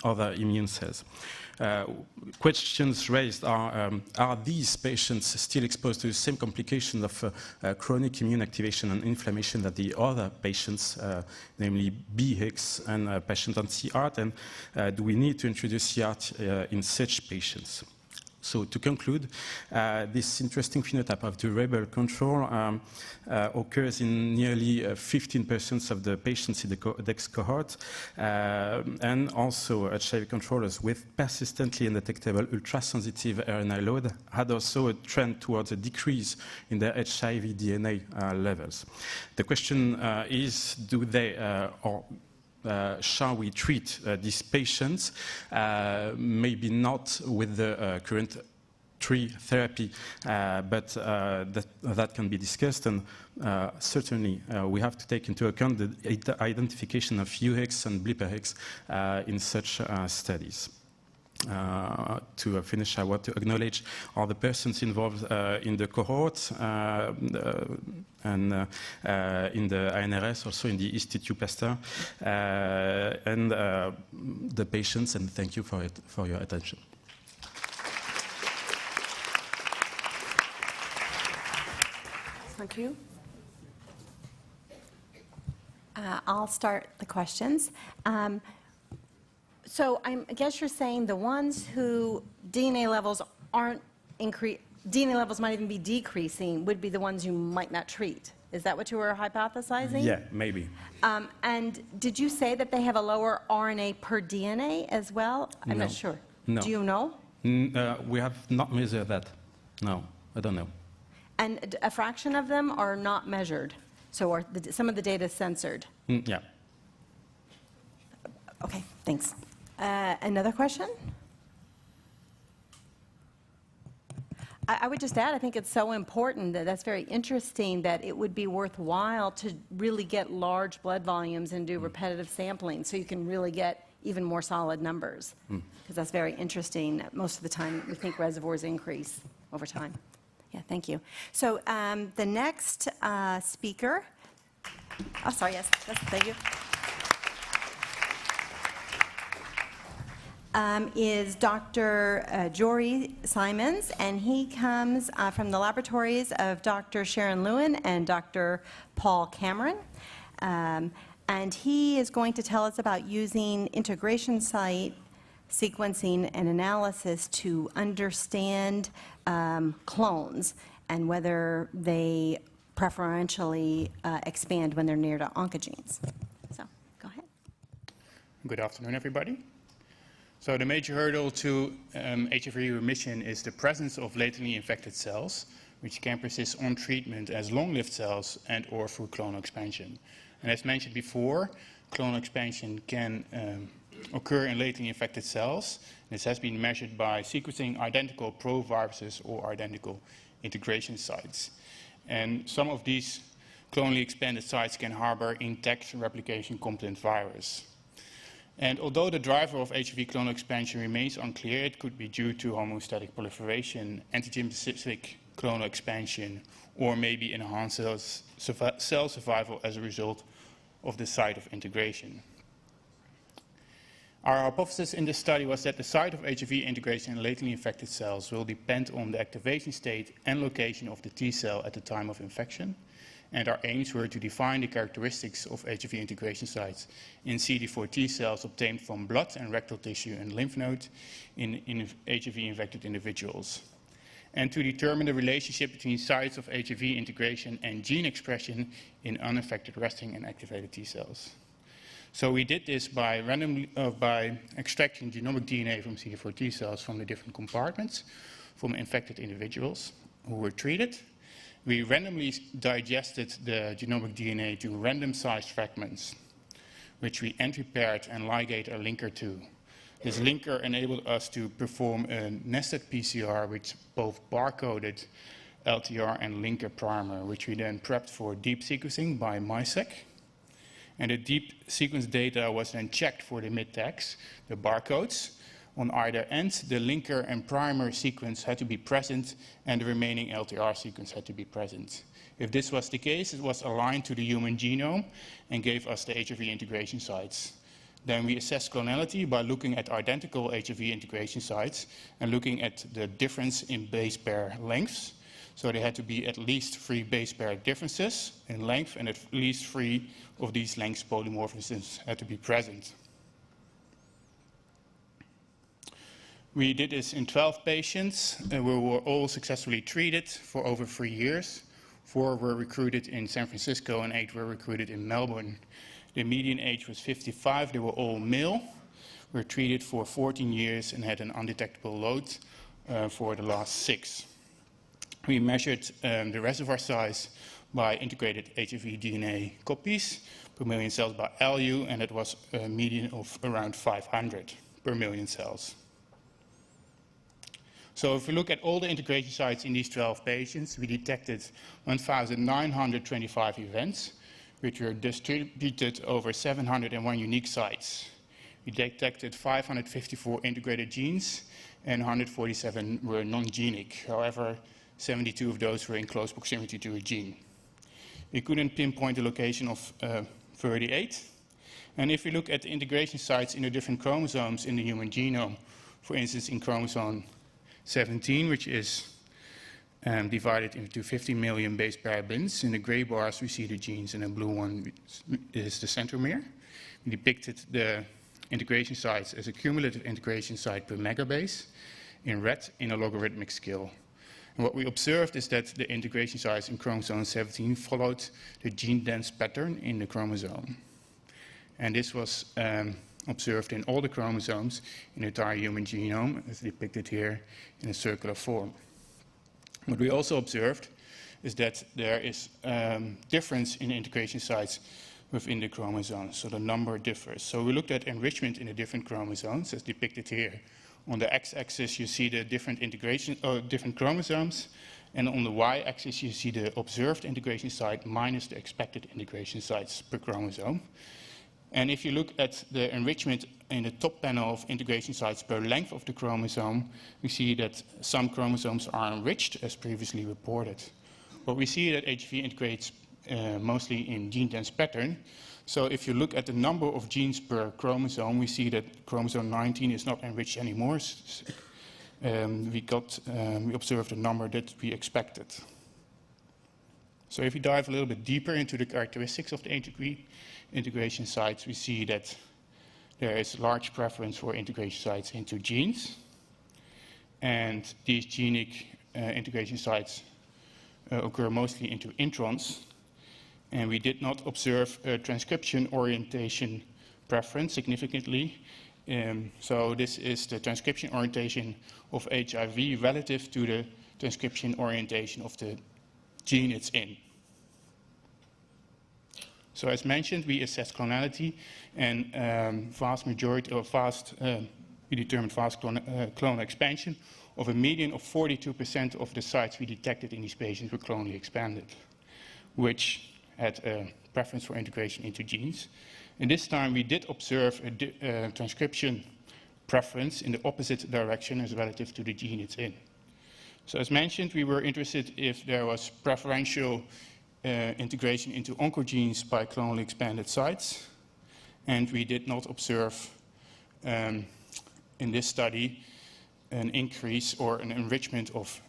Speaker 10: other immune cells. Questions raised are these patients still exposed to the same complications of chronic immune activation and inflammation that the other patients, namely BHIX and patients on CRT, and do we need to introduce CRT in such patients? So to conclude, this interesting phenotype of durable control occurs in nearly 15% of the patients in the DEX cohort, and also HIV controllers with persistently undetectable ultrasensitive RNA load had also a trend towards a decrease in their HIV DNA levels. The question is, do they shall we treat these patients? Maybe not with the current therapy, but that can be discussed, and certainly we have to take into account the identification of UHIX and BLIPAHIX in such studies. To finish, I want to acknowledge all the persons involved in the cohort and in the INRS, also in the Institut Pasteur, and the patients, and thank you for your attention.
Speaker 6: Thank you.
Speaker 1: I'll start the questions. So I guess you're saying the ones who DNA levels aren't DNA levels might even be decreasing would be the ones you might not treat. Is that what you were hypothesizing?
Speaker 10: Yeah, maybe.
Speaker 1: And did you say that they have a lower RNA per DNA as well? I'm
Speaker 10: No.
Speaker 1: not sure.
Speaker 10: No.
Speaker 1: Do you know?
Speaker 10: We have not measured that. No, I don't know.
Speaker 1: And a fraction of them are not measured. So are some of the data censored?
Speaker 10: Yeah.
Speaker 1: Okay, thanks. Another question? I would just add, I think it's so important that's very interesting that it would be worthwhile to really get large blood volumes and do repetitive sampling so you can really get even more solid numbers. Because that's very interesting. Most of the time we think reservoirs increase over time. Yeah, thank you. So the next speaker, oh, sorry, yes, thank you. Is Dr. Jory Simons, and he comes from the laboratories of Dr. Sharon Lewin and Dr. Paul Cameron. And he is going to tell us about using integration site sequencing and analysis to understand clones and whether they preferentially expand when they're near to oncogenes. So, go ahead.
Speaker 11: Good afternoon, everybody. So the major hurdle to HIV remission is the presence of latently infected cells, which can persist on treatment as long-lived cells and or through clonal expansion. And as mentioned before, clonal expansion can occur in latently infected cells. This has been measured by sequencing identical proviruses or identical integration sites. And some of these clonally expanded sites can harbor intact replication-competent virus. And although the driver of HIV clonal expansion remains unclear, it could be due to homeostatic proliferation, antigen-specific clonal expansion, or maybe enhanced cell survival as a result of the site of integration. Our hypothesis in this study was that the site of HIV integration in latently infected cells will depend on the activation state and location of the T cell at the time of infection. And our aims were to define the characteristics of HIV integration sites in CD4 T cells obtained from blood and rectal tissue and lymph node in HIV-infected individuals, and to determine the relationship between sites of HIV integration and gene expression in unaffected resting and activated T cells. So we did this by extracting genomic DNA from CD4 T cells from the different compartments from infected individuals who were treated. We randomly digested the genomic DNA to random-sized fragments, which we entry-paired and ligate a linker to. This linker enabled us to perform a nested PCR with both barcoded LTR and linker primer, which we then prepped for deep sequencing by MiSeq. And the deep sequence data was then checked for the mid tags, the barcodes. On either end, the linker and primer sequence had to be present, and the remaining LTR sequence had to be present. If this was the case, it was aligned to the human genome and gave us the HIV integration sites. Then we assessed clonality by looking at identical HIV integration sites and looking at the difference in base pair lengths. So there had to be at least 3 base pair differences in length, and at least 3 of these lengths polymorphisms had to be present. We did this in 12 patients, we were all successfully treated for over 3 years. 4 were recruited in San Francisco and 8 were recruited in Melbourne. The median age was 55, they were all male. We were treated for 14 years and had an undetectable load for the last 6. We measured the reservoir size by integrated HIV DNA copies per million cells by LU, and it was a median of around 500 per million cells. So if we look at all the integration sites in these 12 patients, we detected 1,925 events, which were distributed over 701 unique sites. We detected 554 integrated genes, and 147 were non-genic. However, 72 of those were in close proximity to a gene. We couldn't pinpoint the location of 38. And if we look at the integration sites in the different chromosomes in the human genome, for instance, in chromosome 17, which is divided into 50 million base pair bins. In the gray bars, we see the genes, and the blue one is the centromere. We depicted the integration sites as a cumulative integration site per megabase, in red in a logarithmic scale. And what we observed is that the integration sites in chromosome 17 followed the gene-dense pattern in the chromosome. And this was observed in all the chromosomes in the entire human genome, as depicted here in a circular form. What we also observed is that there is difference in integration sites within the chromosomes, so the number differs. So we looked at enrichment in the different chromosomes, as depicted here. On the x-axis, you see the different different chromosomes, and on the y-axis, you see the observed integration site minus the expected integration sites per chromosome. And if you look at the enrichment in the top panel of integration sites per length of the chromosome, we see that some chromosomes are enriched, as previously reported. But we see that HIV integrates mostly in gene-dense pattern. So if you look at the number of genes per chromosome, we see that chromosome 19 is not enriched anymore. We observed a number that we expected. So if we dive a little bit deeper into the characteristics of the integration sites, we see that there is large preference for integration sites into genes. And these genic integration sites occur mostly into introns. And we did not observe a transcription orientation preference significantly. So this is the transcription orientation of HIV relative to the transcription orientation of the gene it's in. So as mentioned, we assessed clonality, and we determined fast clonal expansion of a median of 42% of the sites we detected in these patients were clonally expanded, which had a preference for integration into genes. And this time we did observe a transcription preference in the opposite direction as relative to the gene it's in. So as mentioned, we were interested if there was preferential integration into oncogenes by clonally expanded sites, and we did not observe in this study an increase or an enrichment of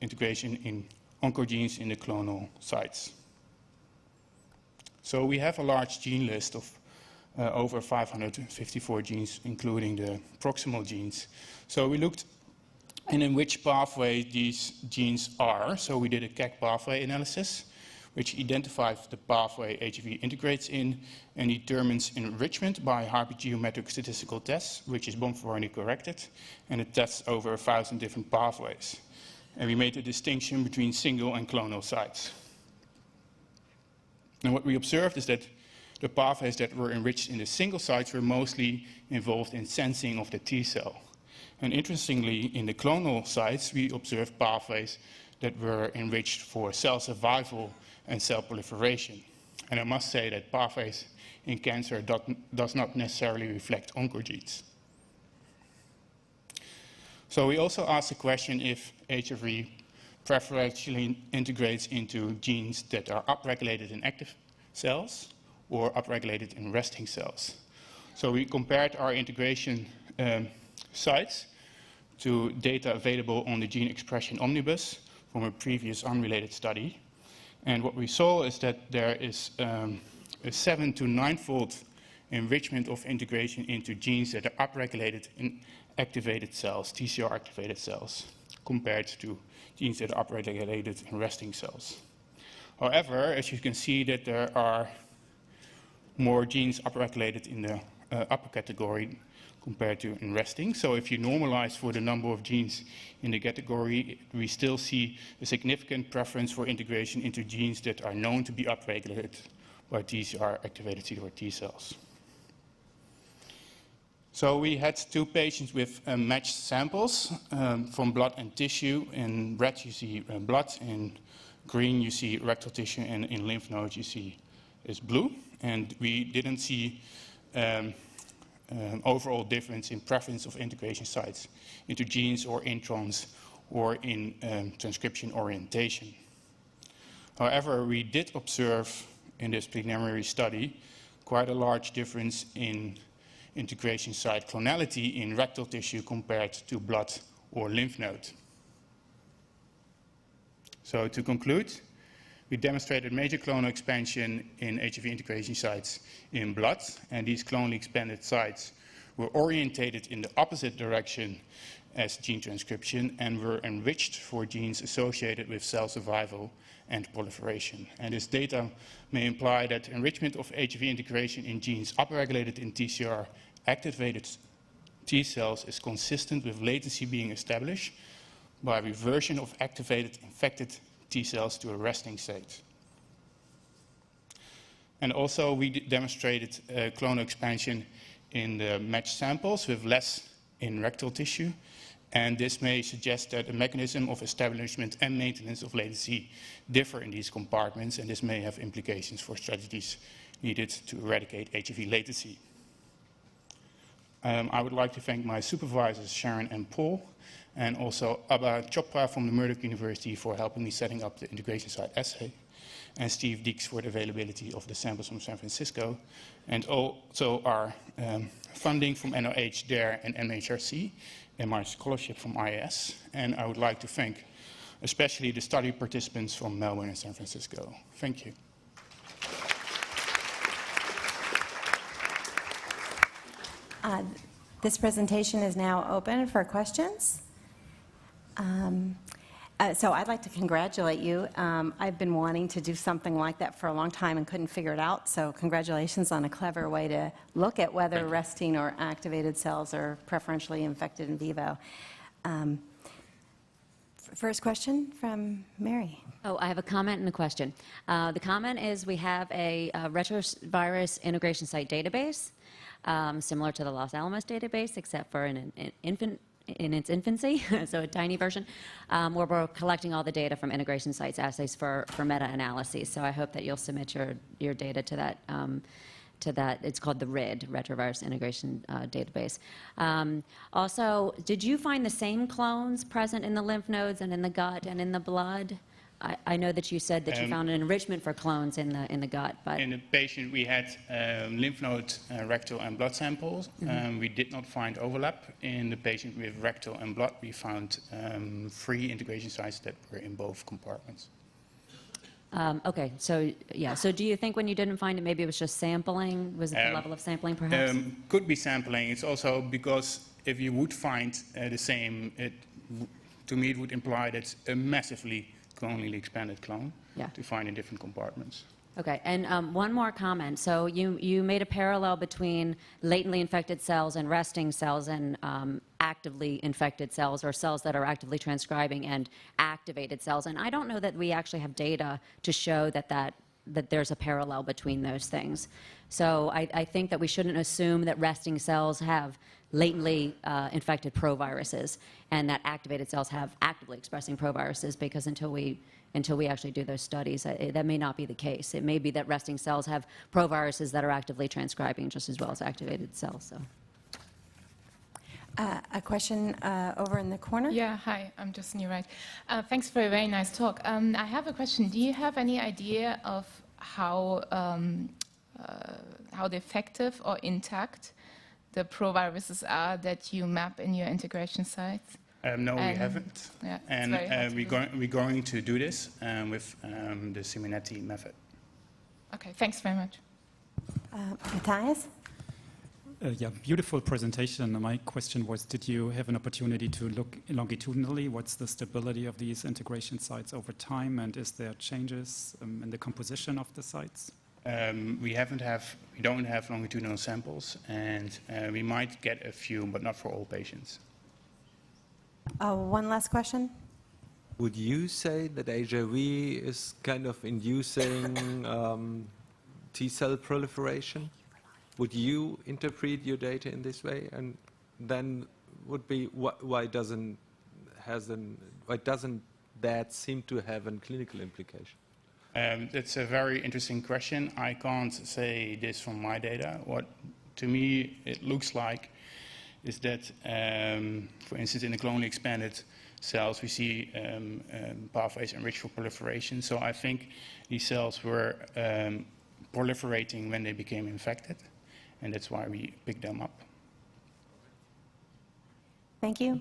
Speaker 11: integration in oncogenes in the clonal sites. So we have a large gene list of over 554 genes, including the proximal genes. So we looked in which pathway these genes are. So we did a KEC pathway analysis, which identifies the pathway HIV integrates in and determines enrichment by hypergeometric statistical tests, which is Bonferroni corrected, and it tests over 1,000 different pathways. And we made a distinction between single and clonal sites. And what we observed is that the pathways that were enriched in the single sites were mostly involved in sensing of the T cell. And interestingly, in the clonal sites, we observed pathways that were enriched for cell survival and cell proliferation. And I must say that pathways in cancer does not necessarily reflect oncogenes. So we also asked the question if HIV preferentially integrates into genes that are upregulated in active cells or upregulated in resting cells. So we compared our integration sites to data available on the gene expression omnibus from a previous unrelated study. And what we saw is that there is a 7 to 9-fold enrichment of integration into genes that are upregulated in activated cells, TCR activated cells, compared to genes that are upregulated in resting cells. However, as you can see that there are more genes upregulated in the upper category compared to in resting. So if you normalize for the number of genes in the category, we still see a significant preference for integration into genes that are known to be upregulated by TCR-activated CD4 T cells. So we had 2 patients with matched samples from blood and tissue. In red you see blood, in green you see rectal tissue, and in lymph nodes you see is blue. And we didn't see overall difference in preference of integration sites into genes or introns or in transcription orientation. However, we did observe in this preliminary study quite a large difference in integration site clonality in rectal tissue compared to blood or lymph node. So to conclude, we demonstrated major clonal expansion in HIV integration sites in blood, and these clonally expanded sites were orientated in the opposite direction as gene transcription and were enriched for genes associated with cell survival and proliferation. And this data may imply that enrichment of HIV integration in genes upregulated in TCR-activated T cells is consistent with latency being established by reversion of activated infected T cells to a resting state. And also we demonstrated clonal expansion in the matched samples with less in rectal tissue, and this may suggest that the mechanism of establishment and maintenance of latency differ in these compartments, and this may have implications for strategies needed to eradicate HIV latency. I would like to thank my supervisors Sharon and Paul, and also Abba Chopra from the Murdoch University for helping me setting up the integration site assay, and Steve Deeks for the availability of the samples from San Francisco, and also our funding from NIH, DARE, and MHRC, and my scholarship from IAS. And I would like to thank especially the study participants from Melbourne and San Francisco. Thank you.
Speaker 1: This presentation is now open for questions. So I'd like to congratulate you. I've been wanting to do something like that for a long time and couldn't figure it out, so congratulations on a clever way to look at whether resting or activated cells are preferentially infected in vivo. First question from Mary.
Speaker 5: Oh, I have a comment and a question. The comment is we have a retrovirus integration site database, similar to the Los Alamos database, except for in its infancy, so a tiny version, where we're collecting all the data from integration sites assays for meta-analyses. So I hope that you'll submit your data to that. It's called the RID, Retrovirus Integration Database. Also, did you find the same clones present in the lymph nodes and in the gut and in the blood? I know that you said that you found an enrichment for clones in the gut, but
Speaker 11: In the patient, we had lymph node, rectal, and blood samples. We did not find overlap. In the patient with rectal and blood, we found 3 integration sites that were in both compartments.
Speaker 5: okay. So yeah. So do you think when you didn't find it, maybe it was just sampling? Was it the level of sampling, perhaps?
Speaker 11: Could be sampling. It's also because if you would find the same, to me it would imply that it's a massively clonally expanded clone to find in different compartments.
Speaker 5: Okay, and one more comment. So you made a parallel between latently infected cells and resting cells and actively infected cells, or cells that are actively transcribing, and activated cells. And I don't know that we actually have data to show that there's a parallel between those things. So I think that we shouldn't assume that resting cells have latently infected proviruses and that activated cells have actively expressing proviruses, because until we actually do those studies, that may not be the case. It may be that resting cells have proviruses that are actively transcribing just as well as activated cells. So.
Speaker 1: A question over in the corner.
Speaker 12: Yeah, hi, I'm Justin, you're right. Thanks for a very nice talk. I have a question. Do you have any idea of how effective or intact the proviruses are that you map in your integration sites?
Speaker 11: No, we haven't.
Speaker 12: Yeah,
Speaker 11: And we're going to do this with the Simonetti method.
Speaker 12: Okay, thanks very much.
Speaker 1: Matthias?
Speaker 13: Yeah, beautiful presentation. My question was, did you have an opportunity to look longitudinally? What's the stability of these integration sites over time, and is there changes in the composition of the sites?
Speaker 11: We don't have longitudinal samples, and we might get a few, but not for all patients.
Speaker 1: One last question.
Speaker 3: Would you say that HIV is kind of inducing T-cell proliferation? Would you interpret your data in this way? And then would be why doesn't that seem to have a clinical implication?
Speaker 11: That's a very interesting question. I can't say this from my data. What to me it looks like is that, for instance, in the clonally expanded cells, we see pathways enriched for proliferation. So I think these cells were proliferating when they became infected, and that's why we picked them up.
Speaker 1: Thank you.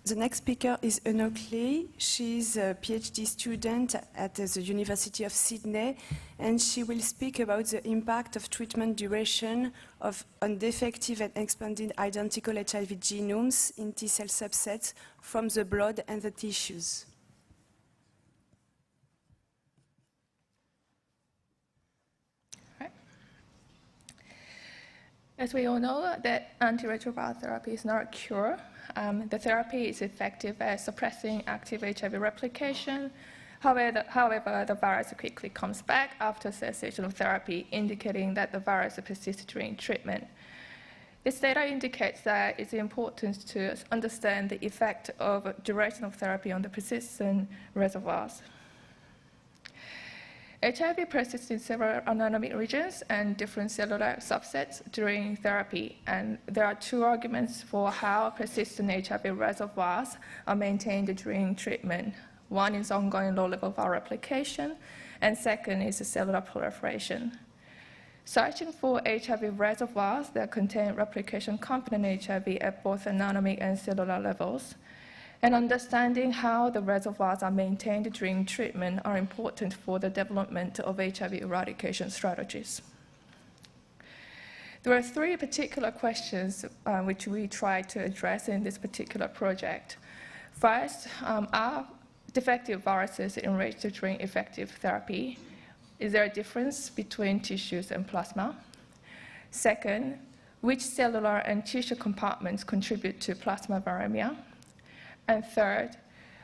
Speaker 6: The next speaker is Eno Clay. She's a PhD student at the University of Sydney, and she will speak about the impact of treatment duration on defective and expanded identical HIV genomes in T-cell subsets from the blood and the tissues.
Speaker 12: As we all know, that antiretroviral therapy is not a cure. The therapy is effective at suppressing active HIV replication. However, the virus quickly comes back after cessation of therapy, indicating that the virus persists during treatment. This data indicates that it's important to understand the effect of duration of therapy on the persistent reservoirs. HIV persists in several anatomic regions and different cellular subsets during therapy, and there are 2 arguments for how persistent HIV reservoirs are maintained during treatment. One is ongoing low-level viral replication, and second is cellular proliferation. Searching for HIV reservoirs that contain replication-competent HIV at both anatomic and cellular levels and understanding how the reservoirs are maintained during treatment are important for the development of HIV eradication strategies. There are three particular questions which we try to address in this particular project. First, are defective viruses enriched during effective therapy? Is there a difference between tissues and plasma? Second, which cellular and tissue compartments contribute to plasma viremia? And third,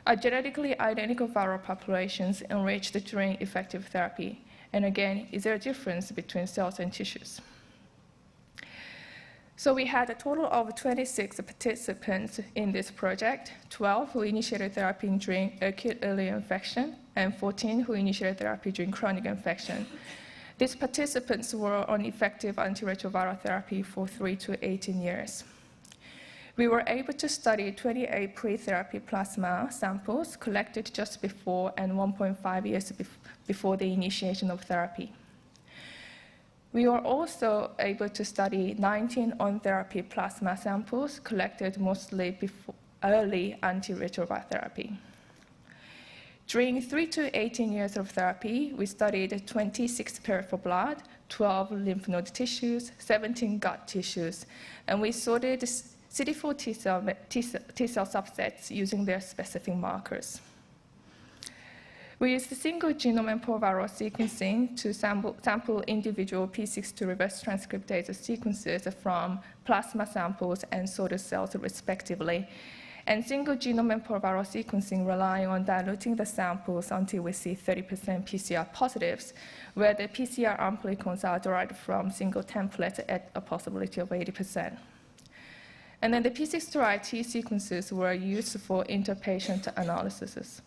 Speaker 12: are genetically identical viral populations enriched during effective therapy? And again, is there a difference between cells and tissues? So we had a total of 26 participants in this project, 12 who initiated therapy during acute early infection, and 14 who initiated therapy during chronic infection. These participants were on effective antiretroviral therapy for 3 to 18 years. We were able to study 28 pre-therapy plasma samples collected just before and 1.5 years before the initiation of therapy. We were also able to study 19 on-therapy plasma samples collected mostly before early antiretroviral therapy. During 3 to 18 years of therapy, we studied 26 peripheral blood, 12 lymph node tissues, 17 gut tissues, and we sorted CD4 T cell subsets using their specific markers. We used single genome and proviral sequencing to sample individual P62 reverse transcriptase sequences from plasma samples and sorted cells respectively. And single genome and proviral sequencing rely on diluting the samples until we see 30% PCR positives, where the PCR amplicons are derived from single templates at a possibility of 80%. And then the P62IT sequences were used for interpatient analyses.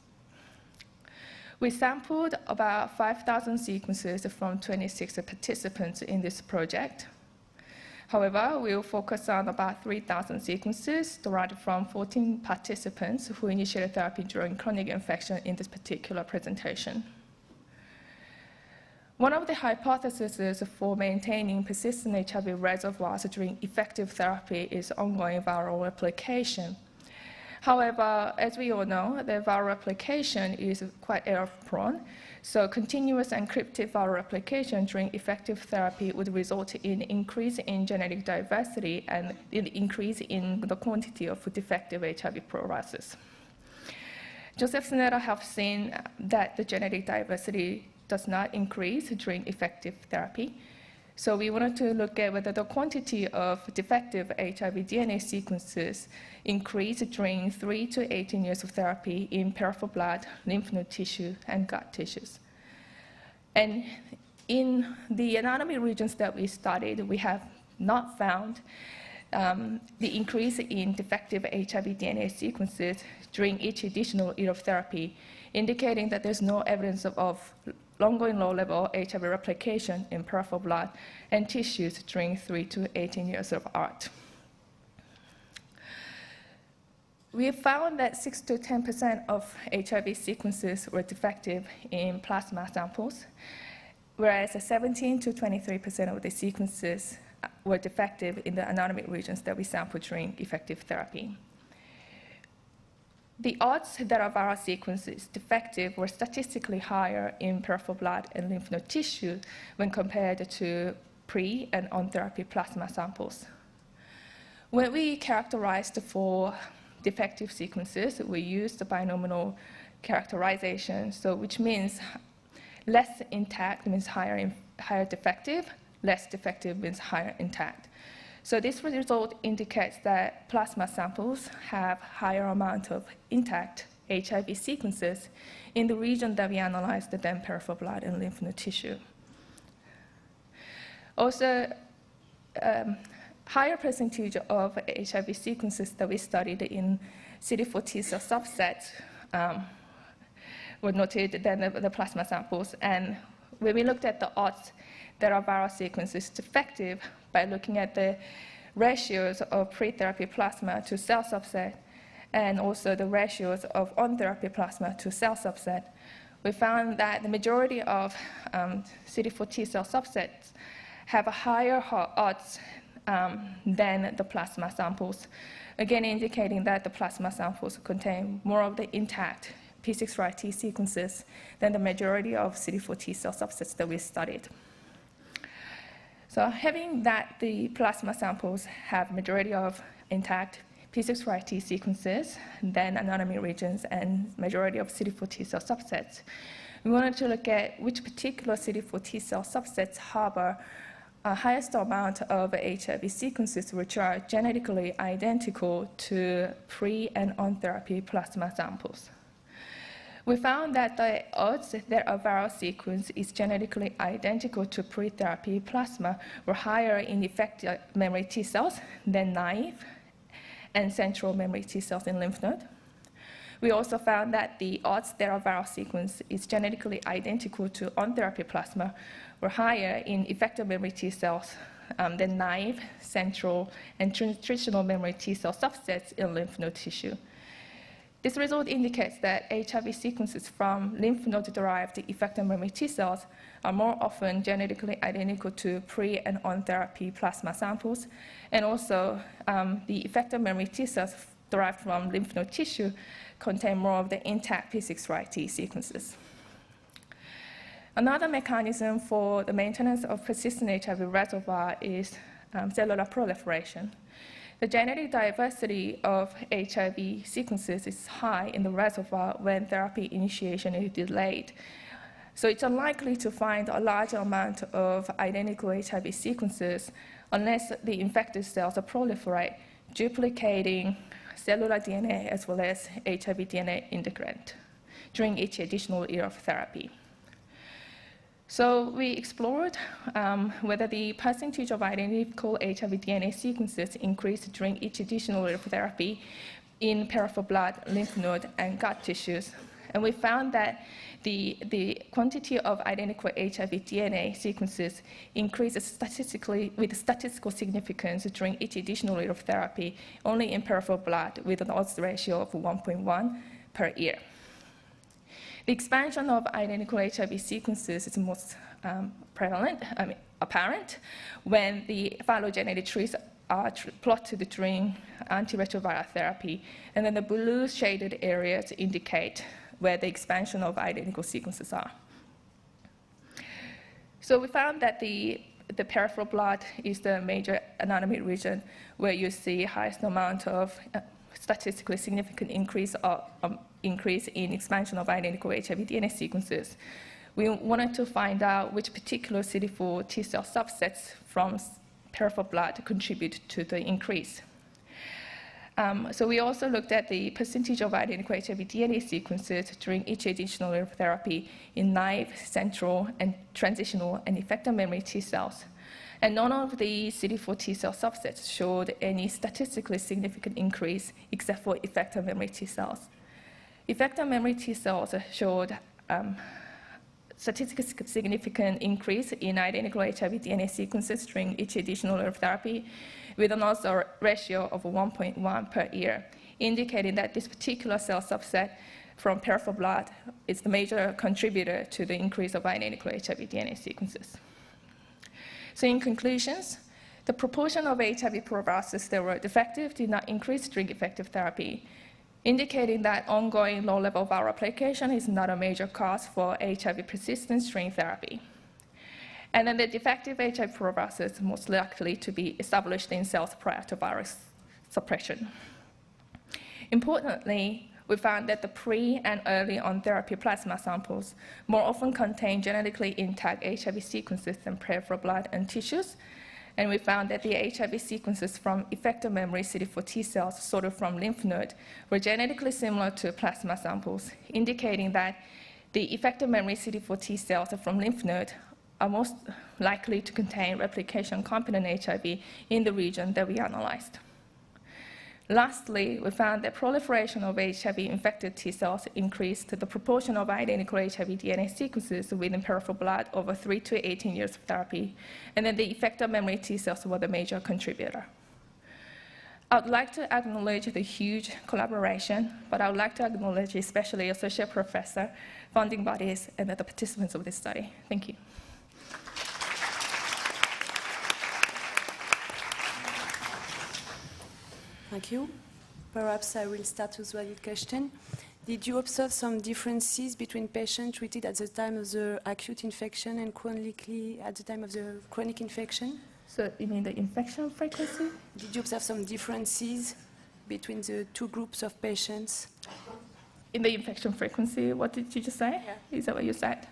Speaker 12: We sampled about 5,000 sequences from 26 participants in this project. However, we will focus on about 3,000 sequences derived from 14 participants who initiated therapy during chronic infection in this particular presentation. One of the hypotheses for maintaining persistent HIV reservoirs during effective therapy is ongoing viral replication. However, as we all know, the viral replication is quite error-prone, so continuous encrypted viral replication during effective therapy would result in increase in genetic diversity and an increase in the quantity of defective HIV proviruses. Joseph and others have seen that the genetic diversity does not increase during effective therapy. So we wanted to look at whether the quantity of defective HIV DNA sequences increased during 3 to 18 years of therapy in peripheral blood, lymph node tissue, and gut tissues. And in the anatomy regions that we studied, we have not found the increase in defective HIV DNA sequences during each additional year of therapy, indicating that there's no evidence of ongoing low-level HIV replication in peripheral blood and tissues during 3 to 18 years of ART. We have found that 6 to 10% of HIV sequences were defective in plasma samples, whereas 17 to 23% of the sequences were defective in the anatomic regions that we sampled during effective therapy. The odds that our viral sequence is defective were statistically higher in peripheral blood and lymph node tissue when compared to pre- and on-therapy plasma samples. When we characterized for defective sequences, we used the binomial characterization, so which means less intact means higher defective, less defective means higher intact. So this result indicates that plasma samples have higher amount of intact HIV sequences in the region that we analyzed than peripheral blood and lymph node tissue. Also, higher percentage of HIV sequences that we studied in CD4 T cell subsets were noted than the plasma samples. And when we looked at the odds that our viral sequence is defective by looking at the ratios of pre-therapy plasma to cell subset and also the ratios of on-therapy plasma to cell subset, we found that the majority of CD4 T cell subsets have a higher odds than the plasma samples, again indicating that the plasma samples contain more of the intact P6RIT sequences than the majority of CD4 T cell subsets that we studied. So having that the plasma samples have majority of intact P6RIT sequences, then anatomy regions, and majority of CD4 T cell subsets, we wanted to look at which particular CD4 T cell subsets harbor a highest amount of HIV sequences which are genetically identical to pre- and on-therapy plasma samples. We found that the odds that a viral sequence is genetically identical to pre-therapy plasma were higher in effector memory T cells than naive and central memory T cells in lymph node. We also found that the odds that a viral sequence is genetically identical to on-therapy plasma were higher in effector memory T cells than naive, central, and transitional memory T cell subsets in lymph node tissue. This result indicates that HIV sequences from lymph node-derived effector memory T cells are more often genetically identical to pre- and on-therapy plasma samples, and also the effector memory T cells derived from lymph node tissue contain more of the intact P6RIT sequences. Another mechanism for the maintenance of persistent HIV reservoir is cellular proliferation. The genetic diversity of HIV sequences is high in the reservoir when therapy initiation is delayed. So it's unlikely to find a large amount of identical HIV sequences unless the infected cells proliferate, duplicating cellular DNA as well as HIV DNA integrant during each additional year of therapy. So we explored whether the percentage of identical HIV DNA sequences increased during each additional year of therapy in peripheral blood, lymph node, and gut tissues. And we found that the quantity of identical HIV DNA sequences increases statistically with statistical significance during each additional year of therapy only in peripheral blood with an odds ratio of 1.1 per year. The expansion of identical HIV sequences is most apparent when the phylogenetic trees are plotted during antiretroviral therapy, and then the blue shaded areas indicate where the expansion of identical sequences are. So we found that the peripheral blood is the major anatomy region where you see highest amount of statistically significant increase in expansion of identical HIV DNA sequences. We wanted to find out which particular CD4 T cell subsets from peripheral blood contribute to the increase. So we also looked at the percentage of identical HIV DNA sequences during each additional year of therapy in naive, central, and transitional and effector memory T cells. And none of the CD4 T cell subsets showed any statistically significant increase except for effector memory T cells. Effector memory T cells showed statistically significant increase in identical HIV DNA sequences during each additional year of therapy with an odds ratio of 1.1 per year, indicating that this particular cell subset from peripheral blood is the major contributor to the increase of identical HIV DNA sequences. So in conclusions, the proportion of HIV proviruses that were defective did not increase during effective therapy, indicating that ongoing low-level viral replication is not a major cause for HIV persistence during therapy. And then the defective HIV proviruses most likely to be established in cells prior to virus suppression. Importantly, we found that the pre- and early on-therapy plasma samples more often contain genetically intact HIV sequences than peripheral blood and tissues, and we found that the HIV sequences from effector memory CD4 T cells sorted from lymph node were genetically similar to plasma samples, indicating that the effector memory CD4 T cells from lymph node are most likely to contain replication-competent HIV in the region that we analyzed. Lastly, we found that proliferation of HIV-infected T cells increased the proportion of identical HIV DNA sequences within peripheral blood over 3 to 18 years of therapy, and then the effector memory T cells were the major contributor. I would like to acknowledge the huge collaboration, but I would like to acknowledge especially associate professor, funding bodies, and the participants of this study. Thank you.
Speaker 6: Thank you. Perhaps I will start with one question. Did you observe some differences between patients treated at the time of the acute infection and chronically at the time of the chronic infection?
Speaker 12: So you mean the infection frequency?
Speaker 6: Did you observe some differences between the two groups of patients?
Speaker 12: In the infection frequency, what did you just say?
Speaker 6: Yeah.
Speaker 12: Is that what you said?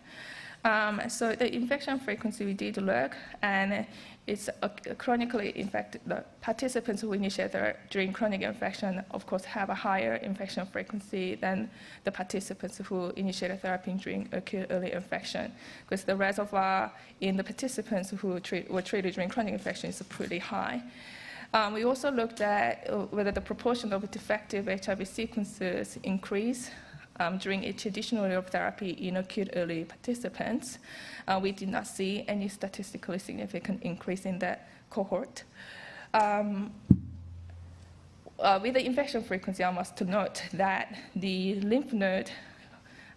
Speaker 12: So the infection frequency we did look, and it's chronically infected. The participants who initiate during chronic infection, of course, have a higher infection frequency than the participants who initiated therapy during acute early infection, because the reservoir in the participants who were treated during chronic infection is pretty high. We also looked at whether the proportion of defective HIV sequences increased during each additional year of therapy in acute early participants. We did not see any statistically significant increase in that cohort. With the infection frequency, I must note that the lymph node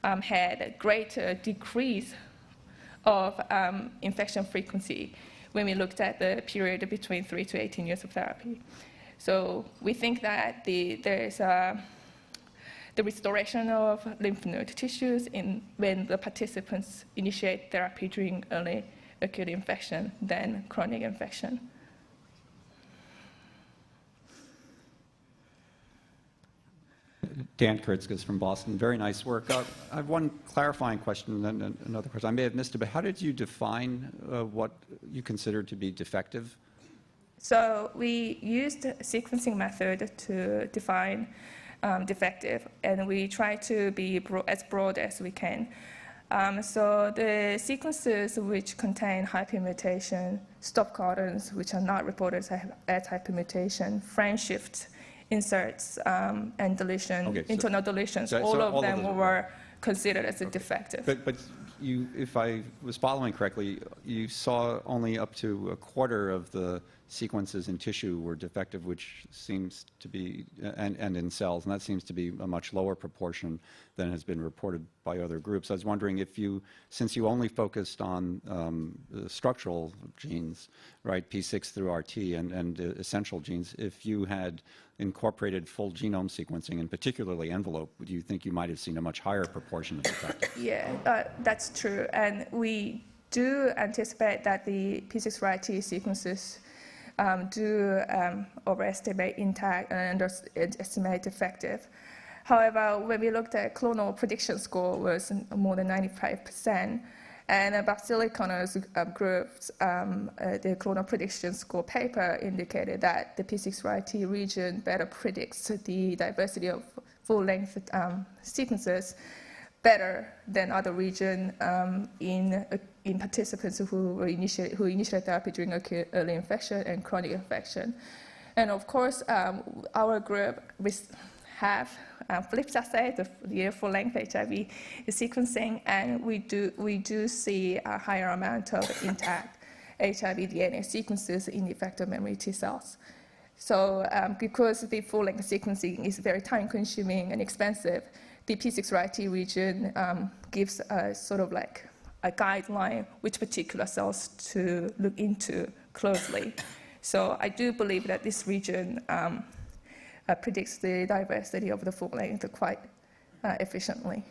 Speaker 12: had a greater decrease of infection frequency when we looked at the period between 3 to 18 years of therapy. So we think that there's the restoration of lymph node tissues when the participants initiate therapy during early acute infection than chronic infection.
Speaker 14: Dan Kuritzkis from Boston. Very nice work. I have one clarifying question and then another question. I may have missed it, but how did you define what you consider to be defective?
Speaker 12: So we used a sequencing method to define defective, and we try to be as broad as we can. So the sequences which contain hypermutation, stop codons which are not reported as hypermutation, frame shifts, inserts, and deletion,
Speaker 14: Okay, so
Speaker 12: internal deletions,
Speaker 14: so
Speaker 12: all
Speaker 14: all
Speaker 12: of
Speaker 14: of
Speaker 12: them
Speaker 14: those
Speaker 12: were considered as a defective.
Speaker 14: But you, if I was following correctly, you saw only up to a quarter of the sequences in tissue were defective, which seems to be, and in cells, and that seems to be a much lower proportion than has been reported by other groups. I was wondering if you, since you only focused on the structural genes, right, P6 through RT and essential genes, if you had incorporated full genome sequencing, and particularly envelope, do you think you might have seen a much higher proportion of defective?
Speaker 12: Yeah, that's true, and we do anticipate that the P6RT sequences do overestimate intact and underestimate defective. However, when we looked at clonal prediction score was more than 95%, and Bacillikonos groups, the clonal prediction score paper indicated that the P6RT region better predicts the diversity of full-length sequences better than other regions in participants who initiated therapy during acute early infection and chronic infection. And of course, our group have FLIPS assay, the full-length HIV sequencing, and we do see a higher amount of intact HIV DNA sequences in effector memory T cells. So because the full-length sequencing is very time-consuming and expensive, the P6RT region gives a sort of like a guideline which particular cells to look into closely. So I do believe that this region predicts the diversity of the full length quite efficiently.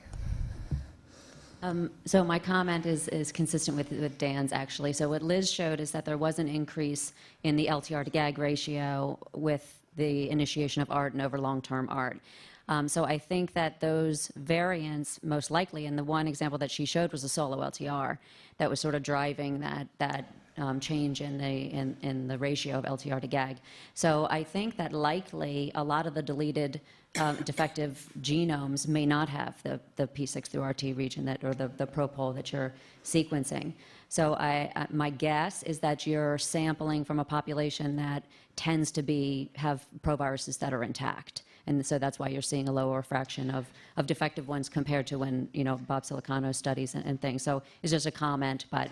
Speaker 5: So my comment is consistent with Dan's, actually. So what Liz showed is that there was an increase in the LTR to GAG ratio with the initiation of ART and over long-term ART. So I think that those variants, most likely, and the one example that she showed was a solo LTR that was sort of driving that change in the ratio of LTR to GAG. So I think that likely a lot of the deleted defective genomes may not have the P6 through RT region or the propol that you're sequencing. So my guess is that you're sampling from a population that tends to have proviruses that are intact. And so that's why you're seeing a lower fraction of defective ones compared to when, Bob Silicano's studies and things. So it's just a comment, but,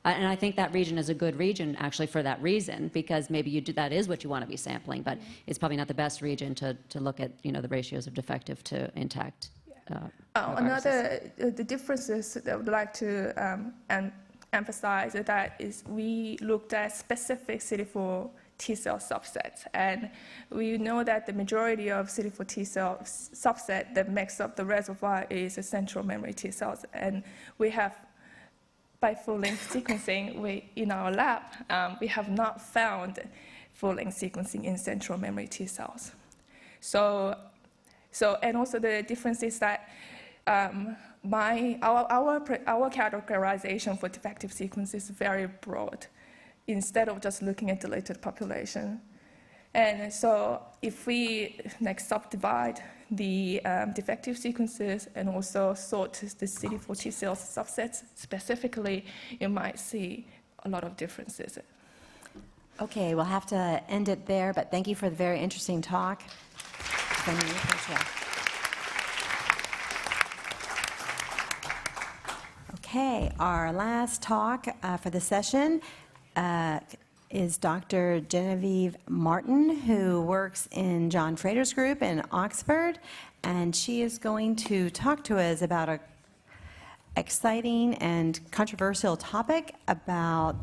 Speaker 5: and I think that region is a good region actually for that reason, because maybe that is what you want to be sampling, but it's probably not the best region to look at, the ratios of defective to intact.
Speaker 12: The differences that I would like to emphasize that is we looked at specific CD4 T cell subsets. And we know that the majority of CD4 T cell subset that makes up the reservoir is the central memory T cells. And we have, by full-length sequencing, in our lab, we have not found full-length sequencing in central memory T cells. And also the difference is that our categorization for defective sequence is very broad, instead of just looking at deleted population. And so if we subdivide the defective sequences and also sort the CD4 T cell subsets specifically, you might see a lot of differences.
Speaker 1: Okay, we'll have to end it there, but thank you for the very interesting talk. Okay, our last talk for the session is Dr. Genevieve Martin, who works in John Frater's group in Oxford, and she is going to talk to us about an exciting and controversial topic about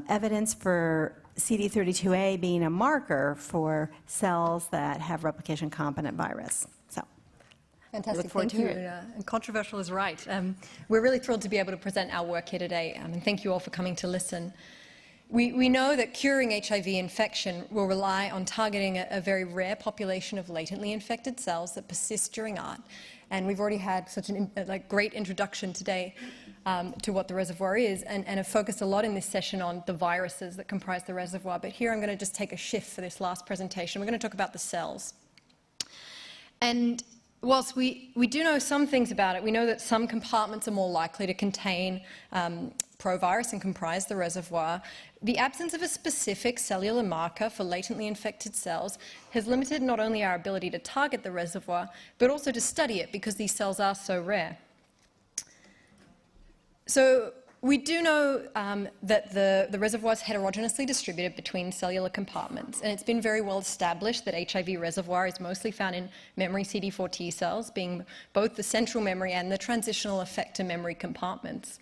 Speaker 1: evidence for CD32A being a marker for cells that have replication-competent virus. So,
Speaker 15: Fantastic,
Speaker 1: forward
Speaker 15: thank
Speaker 1: to
Speaker 15: you.
Speaker 1: it.
Speaker 15: And controversial is right. We're really thrilled to be able to present our work here today, and thank you all for coming to listen. We know that curing HIV infection will rely on targeting a very rare population of latently infected cells that persist during ART. And we've already had such a great introduction today to what the reservoir is, and have focused a lot in this session on the viruses that comprise the reservoir. But here I'm going to just take a shift for this last presentation. We're going to talk about the cells. And whilst we do know some things about it, we know that some compartments are more likely to contain provirus and comprise the reservoir. The absence of a specific cellular marker for latently infected cells has limited not only our ability to target the reservoir, but also to study it because these cells are so rare. So we do know that the reservoir is heterogeneously distributed between cellular compartments, and it's been very well established that HIV reservoir is mostly found in memory CD4 T cells, being both the central memory and the transitional effector memory compartments.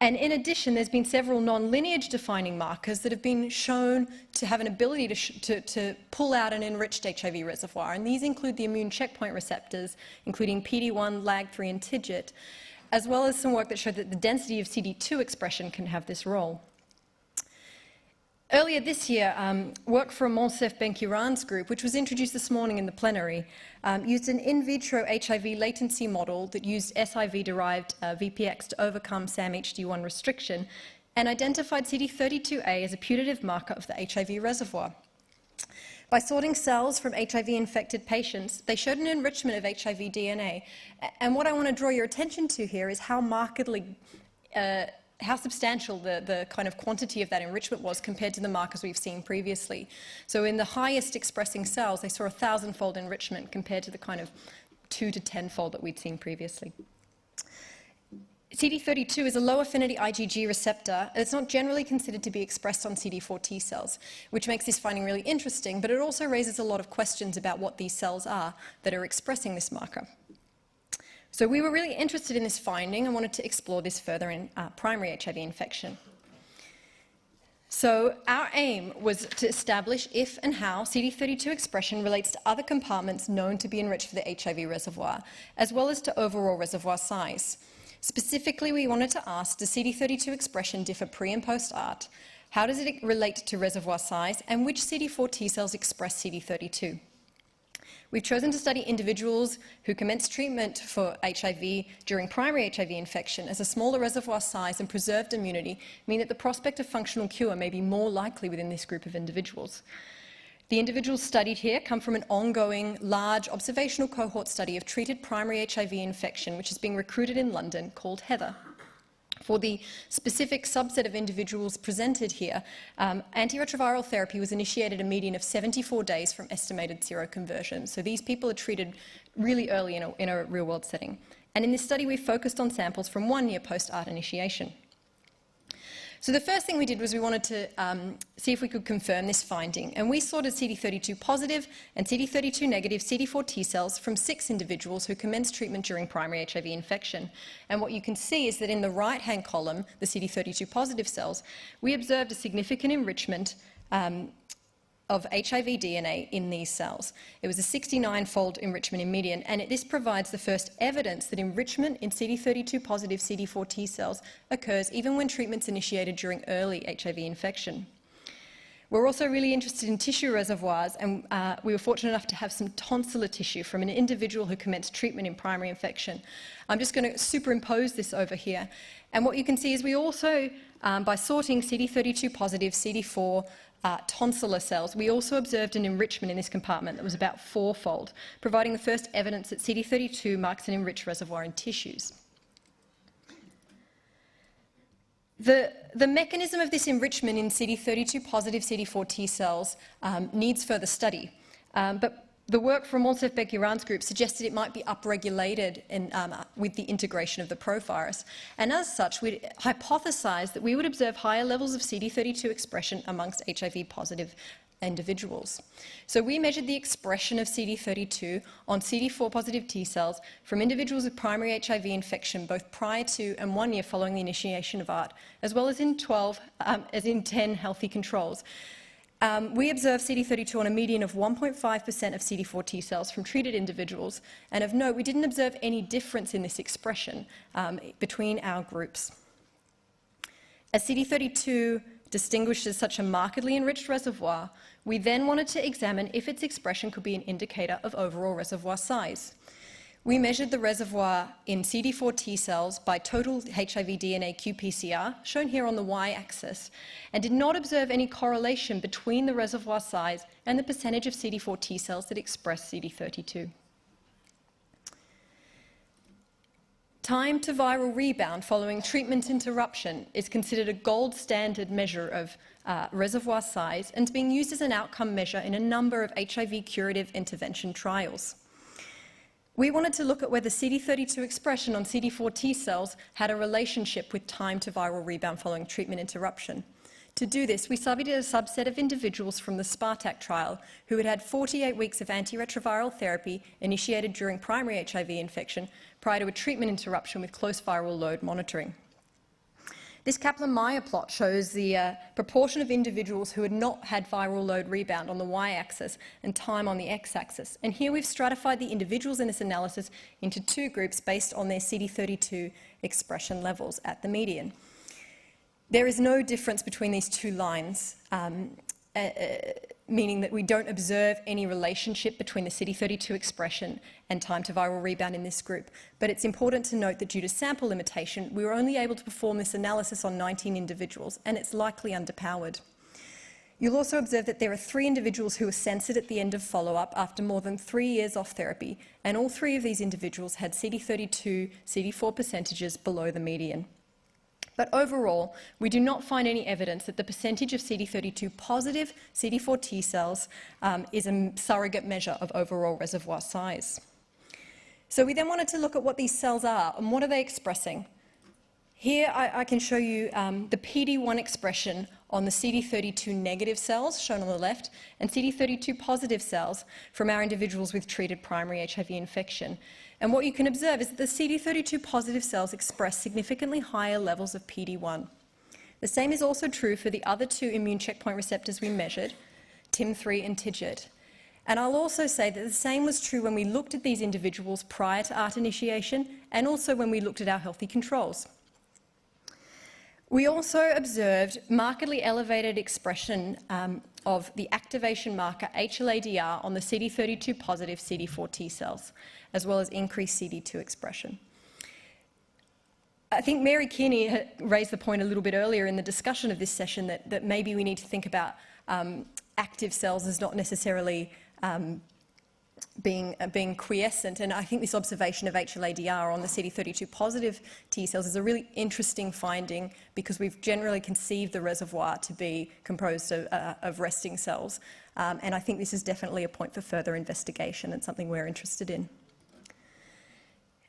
Speaker 15: And in addition, there's been several non-lineage defining markers that have been shown to have an ability to pull out an enriched HIV reservoir, and these include the immune checkpoint receptors, including PD-1, LAG3, and TIGIT, as well as some work that showed that the density of CD2 expression can have this role. Earlier this year, work from Monsef Benkiran's group, which was introduced this morning in the plenary, used an in vitro HIV latency model that used SIV-derived VPX to overcome SAM-HD1 restriction and identified CD32A as a putative marker of the HIV reservoir. By sorting cells from HIV-infected patients, they showed an enrichment of HIV DNA. And what I want to draw your attention to here is how markedly how substantial the kind of quantity of that enrichment was compared to the markers we've seen previously. So in the highest expressing cells, they saw a 1,000-fold enrichment compared to the kind of 2 to 10-fold that we'd seen previously. CD32 is a low-affinity IgG receptor. It's not generally considered to be expressed on CD4 T cells, which makes this finding really interesting, but it also raises a lot of questions about what these cells are that are expressing this marker. So we were really interested in this finding and wanted to explore this further in primary HIV infection. So our aim was to establish if and how CD32 expression relates to other compartments known to be enriched for the HIV reservoir, as well as to overall reservoir size. Specifically, we wanted to ask, does CD32 expression differ pre and post-ART? How does it relate to reservoir size? And which CD4 T cells express CD32? We've chosen to study individuals who commenced treatment for HIV during primary HIV infection, as a smaller reservoir size and preserved immunity mean that the prospect of functional cure may be more likely within this group of individuals. The individuals studied here come from an ongoing, large observational cohort study of treated primary HIV infection, which is being recruited in London, called Heather. For the specific subset of individuals presented here, antiretroviral therapy was initiated a median of 74 days from estimated seroconversion. So these people are treated really early in a real-world setting. And in this study, we focused on samples from 1 year post-ART initiation. So the first thing we did was we wanted to see if we could confirm this finding, and we sorted CD32 positive and CD32 negative CD4 T cells from 6 individuals who commenced treatment during primary HIV infection. And what you can see is that in the right-hand column, the CD32 positive cells, we observed a significant enrichment of HIV DNA in these cells. It was a 69-fold enrichment in median, and this provides the first evidence that enrichment in CD32 positive CD4 T cells occurs even when treatment's initiated during early HIV infection. We're also really interested in tissue reservoirs, and we were fortunate enough to have some tonsillar tissue from an individual who commenced treatment in primary infection. I'm just going to superimpose this over here, and what you can see is we also, by sorting CD32 positive CD4 tonsillar cells, we also observed an enrichment in this compartment that was about 4-fold, providing the first evidence that CD32 marks an enriched reservoir in tissues. The mechanism of this enrichment in CD32 positive CD4 T cells needs further study, but the work from Moncef-Beck-Iran's group suggested it might be upregulated with the integration of the provirus. And as such, we hypothesised that we would observe higher levels of CD32 expression amongst HIV-positive individuals. So we measured the expression of CD32 on CD4-positive T cells from individuals with primary HIV infection both prior to and 1 year following the initiation of ART, as well as in 10 healthy controls. We observed CD32 on a median of 1.5% of CD4 T cells from treated individuals, and of note, we didn't observe any difference in this expression between our groups. As CD32 distinguishes such a markedly enriched reservoir, we then wanted to examine if its expression could be an indicator of overall reservoir size. We measured the reservoir in CD4 T cells by total HIV DNA qPCR, shown here on the y-axis, and did not observe any correlation between the reservoir size and the percentage of CD4 T cells that express CD32. Time to viral rebound following treatment interruption is considered a gold standard measure of reservoir size and is being used as an outcome measure in a number of HIV curative intervention trials. We wanted to look at whether CD32 expression on CD4 T cells had a relationship with time to viral rebound following treatment interruption. To do this, we surveyed a subset of individuals from the Spartak trial who had had 48 weeks of antiretroviral therapy initiated during primary HIV infection prior to a treatment interruption with close viral load monitoring. This Kaplan-Meier plot shows the proportion of individuals who had not had viral load rebound on the y-axis and time on the x-axis. And here we've stratified the individuals in this analysis into 2 groups based on their CD32 expression levels at the median. There is no difference between these 2 lines, meaning that we don't observe any relationship between the CD32 expression and time to viral rebound in this group. But it's important to note that due to sample limitation, we were only able to perform this analysis on 19 individuals, and it's likely underpowered. You'll also observe that there are 3 individuals who were censored at the end of follow-up after more than 3 years off therapy, and all 3 of these individuals had CD32, CD4 percentages below the median. But overall, we do not find any evidence that the percentage of CD32 positive CD4 T cells is a surrogate measure of overall reservoir size. So we then wanted to look at what these cells are and what are they expressing. Here I can show you the PD1 expression on the CD32 negative cells, shown on the left, and CD32 positive cells from our individuals with treated primary HIV infection. And what you can observe is that the CD32 positive cells express significantly higher levels of PD1. The same is also true for the other 2 immune checkpoint receptors we measured, TIM3 and TIGIT. And I'll also say that the same was true when we looked at these individuals prior to ART initiation and also when we looked at our healthy controls. We also observed markedly elevated expression of the activation marker HLA-DR on the CD32 positive CD4 T cells, as well as increased CD2 expression. I think Mary Kearney had raised the point a little bit earlier in the discussion of this session that maybe we need to think about active cells as not necessarily being quiescent, and I think this observation of HLA-DR on the CD32 positive T cells is a really interesting finding because we've generally conceived the reservoir to be composed of resting cells, and I think this is definitely a point for further investigation and something we're interested in.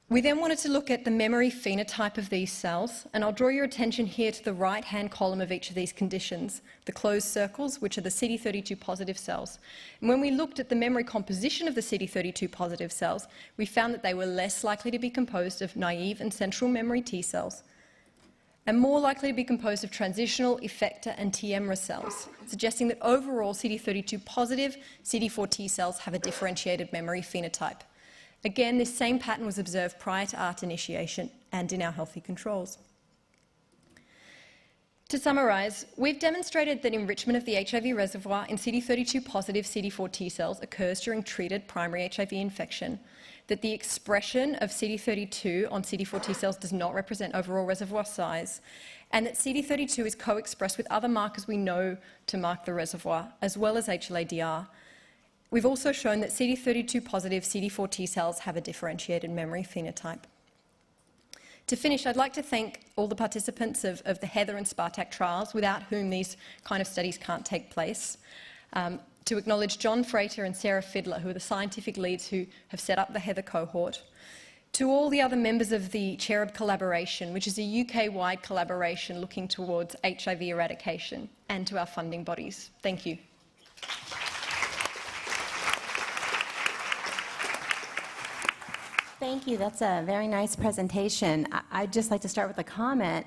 Speaker 15: We then wanted to look at the memory phenotype of these cells, and I'll draw your attention here to the right-hand column of each of these conditions, the closed circles, which are the CD32 positive cells. And when we looked at the memory composition of the CD32 positive cells, we found that they were less likely to be composed of naive and central memory T cells, and more likely to be composed of transitional, effector, and TMRA cells, suggesting that overall CD32 positive CD4 T cells have a differentiated memory phenotype. Again, this same pattern was observed prior to ART initiation and in our healthy controls. To summarise, we've demonstrated that enrichment of the HIV reservoir in CD32 positive CD4 T cells occurs during treated primary HIV infection, that the expression of CD32 on CD4 T cells does not represent overall reservoir size, and that CD32 is co-expressed with other markers we know to mark the reservoir, as well as HLA-DR. We've also shown that CD32 positive CD4 T cells have a differentiated memory phenotype. To finish, I'd like to thank all the participants of the Heather and Spartak trials, without whom these kind of studies can't take place. To acknowledge John Frater and Sarah Fiddler, who are the scientific leads who have set up the Heather cohort. To all the other members of the Cherub Collaboration, which is a UK-wide collaboration looking towards HIV eradication, and to our funding bodies. Thank you.
Speaker 1: Thank you. That's a very nice presentation. I'd just like to start with a comment,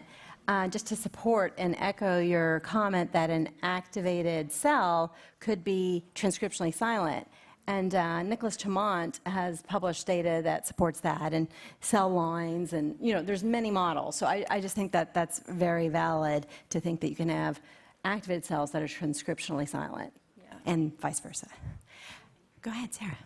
Speaker 1: just to support and echo your comment that an activated cell could be transcriptionally silent. And Nicholas Chamont has published data that supports that, and cell lines, and there's many models. So I just think that that's very valid to think that you can have activated cells that are transcriptionally silent, and vice versa. Go ahead, Sarah.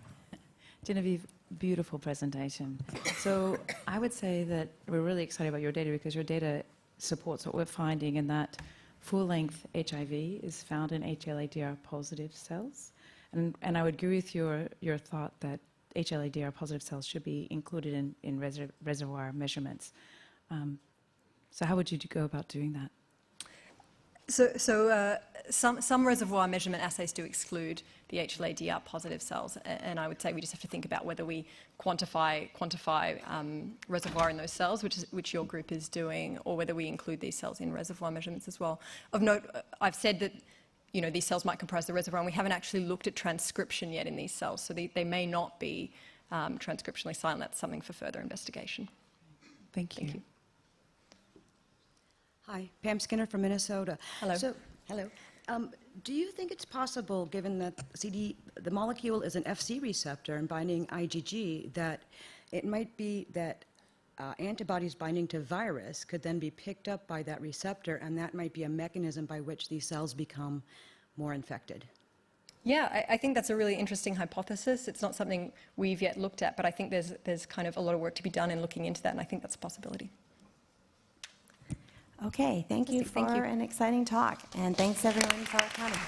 Speaker 9: Genevieve, beautiful presentation. So I would say that we're really excited about your data because your data supports what we're finding in that full-length HIV is found in HLA-DR positive cells. And I would agree with your thought that HLA-DR positive cells should be included in reservoir measurements. So how would you go about doing that?
Speaker 15: Some reservoir measurement assays do exclude the HLA-DR positive cells, and I would say we just have to think about whether we quantify reservoir in those cells, which your group is doing, or whether we include these cells in reservoir measurements as well. Of note, I've said that these cells might comprise the reservoir, and we haven't actually looked at transcription yet in these cells, so they may not be transcriptionally silent. That's something for further investigation.
Speaker 9: Thank you.
Speaker 16: Hi, Pam Skinner from Minnesota.
Speaker 15: Hello.
Speaker 16: Hello. Do you think it's possible, given that the molecule is an FC receptor and binding IgG, that it might be that antibodies binding to virus could then be picked up by that receptor, and that might be a mechanism by which these cells become more infected?
Speaker 15: Yeah, I think that's a really interesting hypothesis. It's not something we've yet looked at, but I think there's kind of a lot of work to be done in looking into that, and I think that's a possibility.
Speaker 1: Okay, thank you for an exciting talk, and thanks everyone for coming.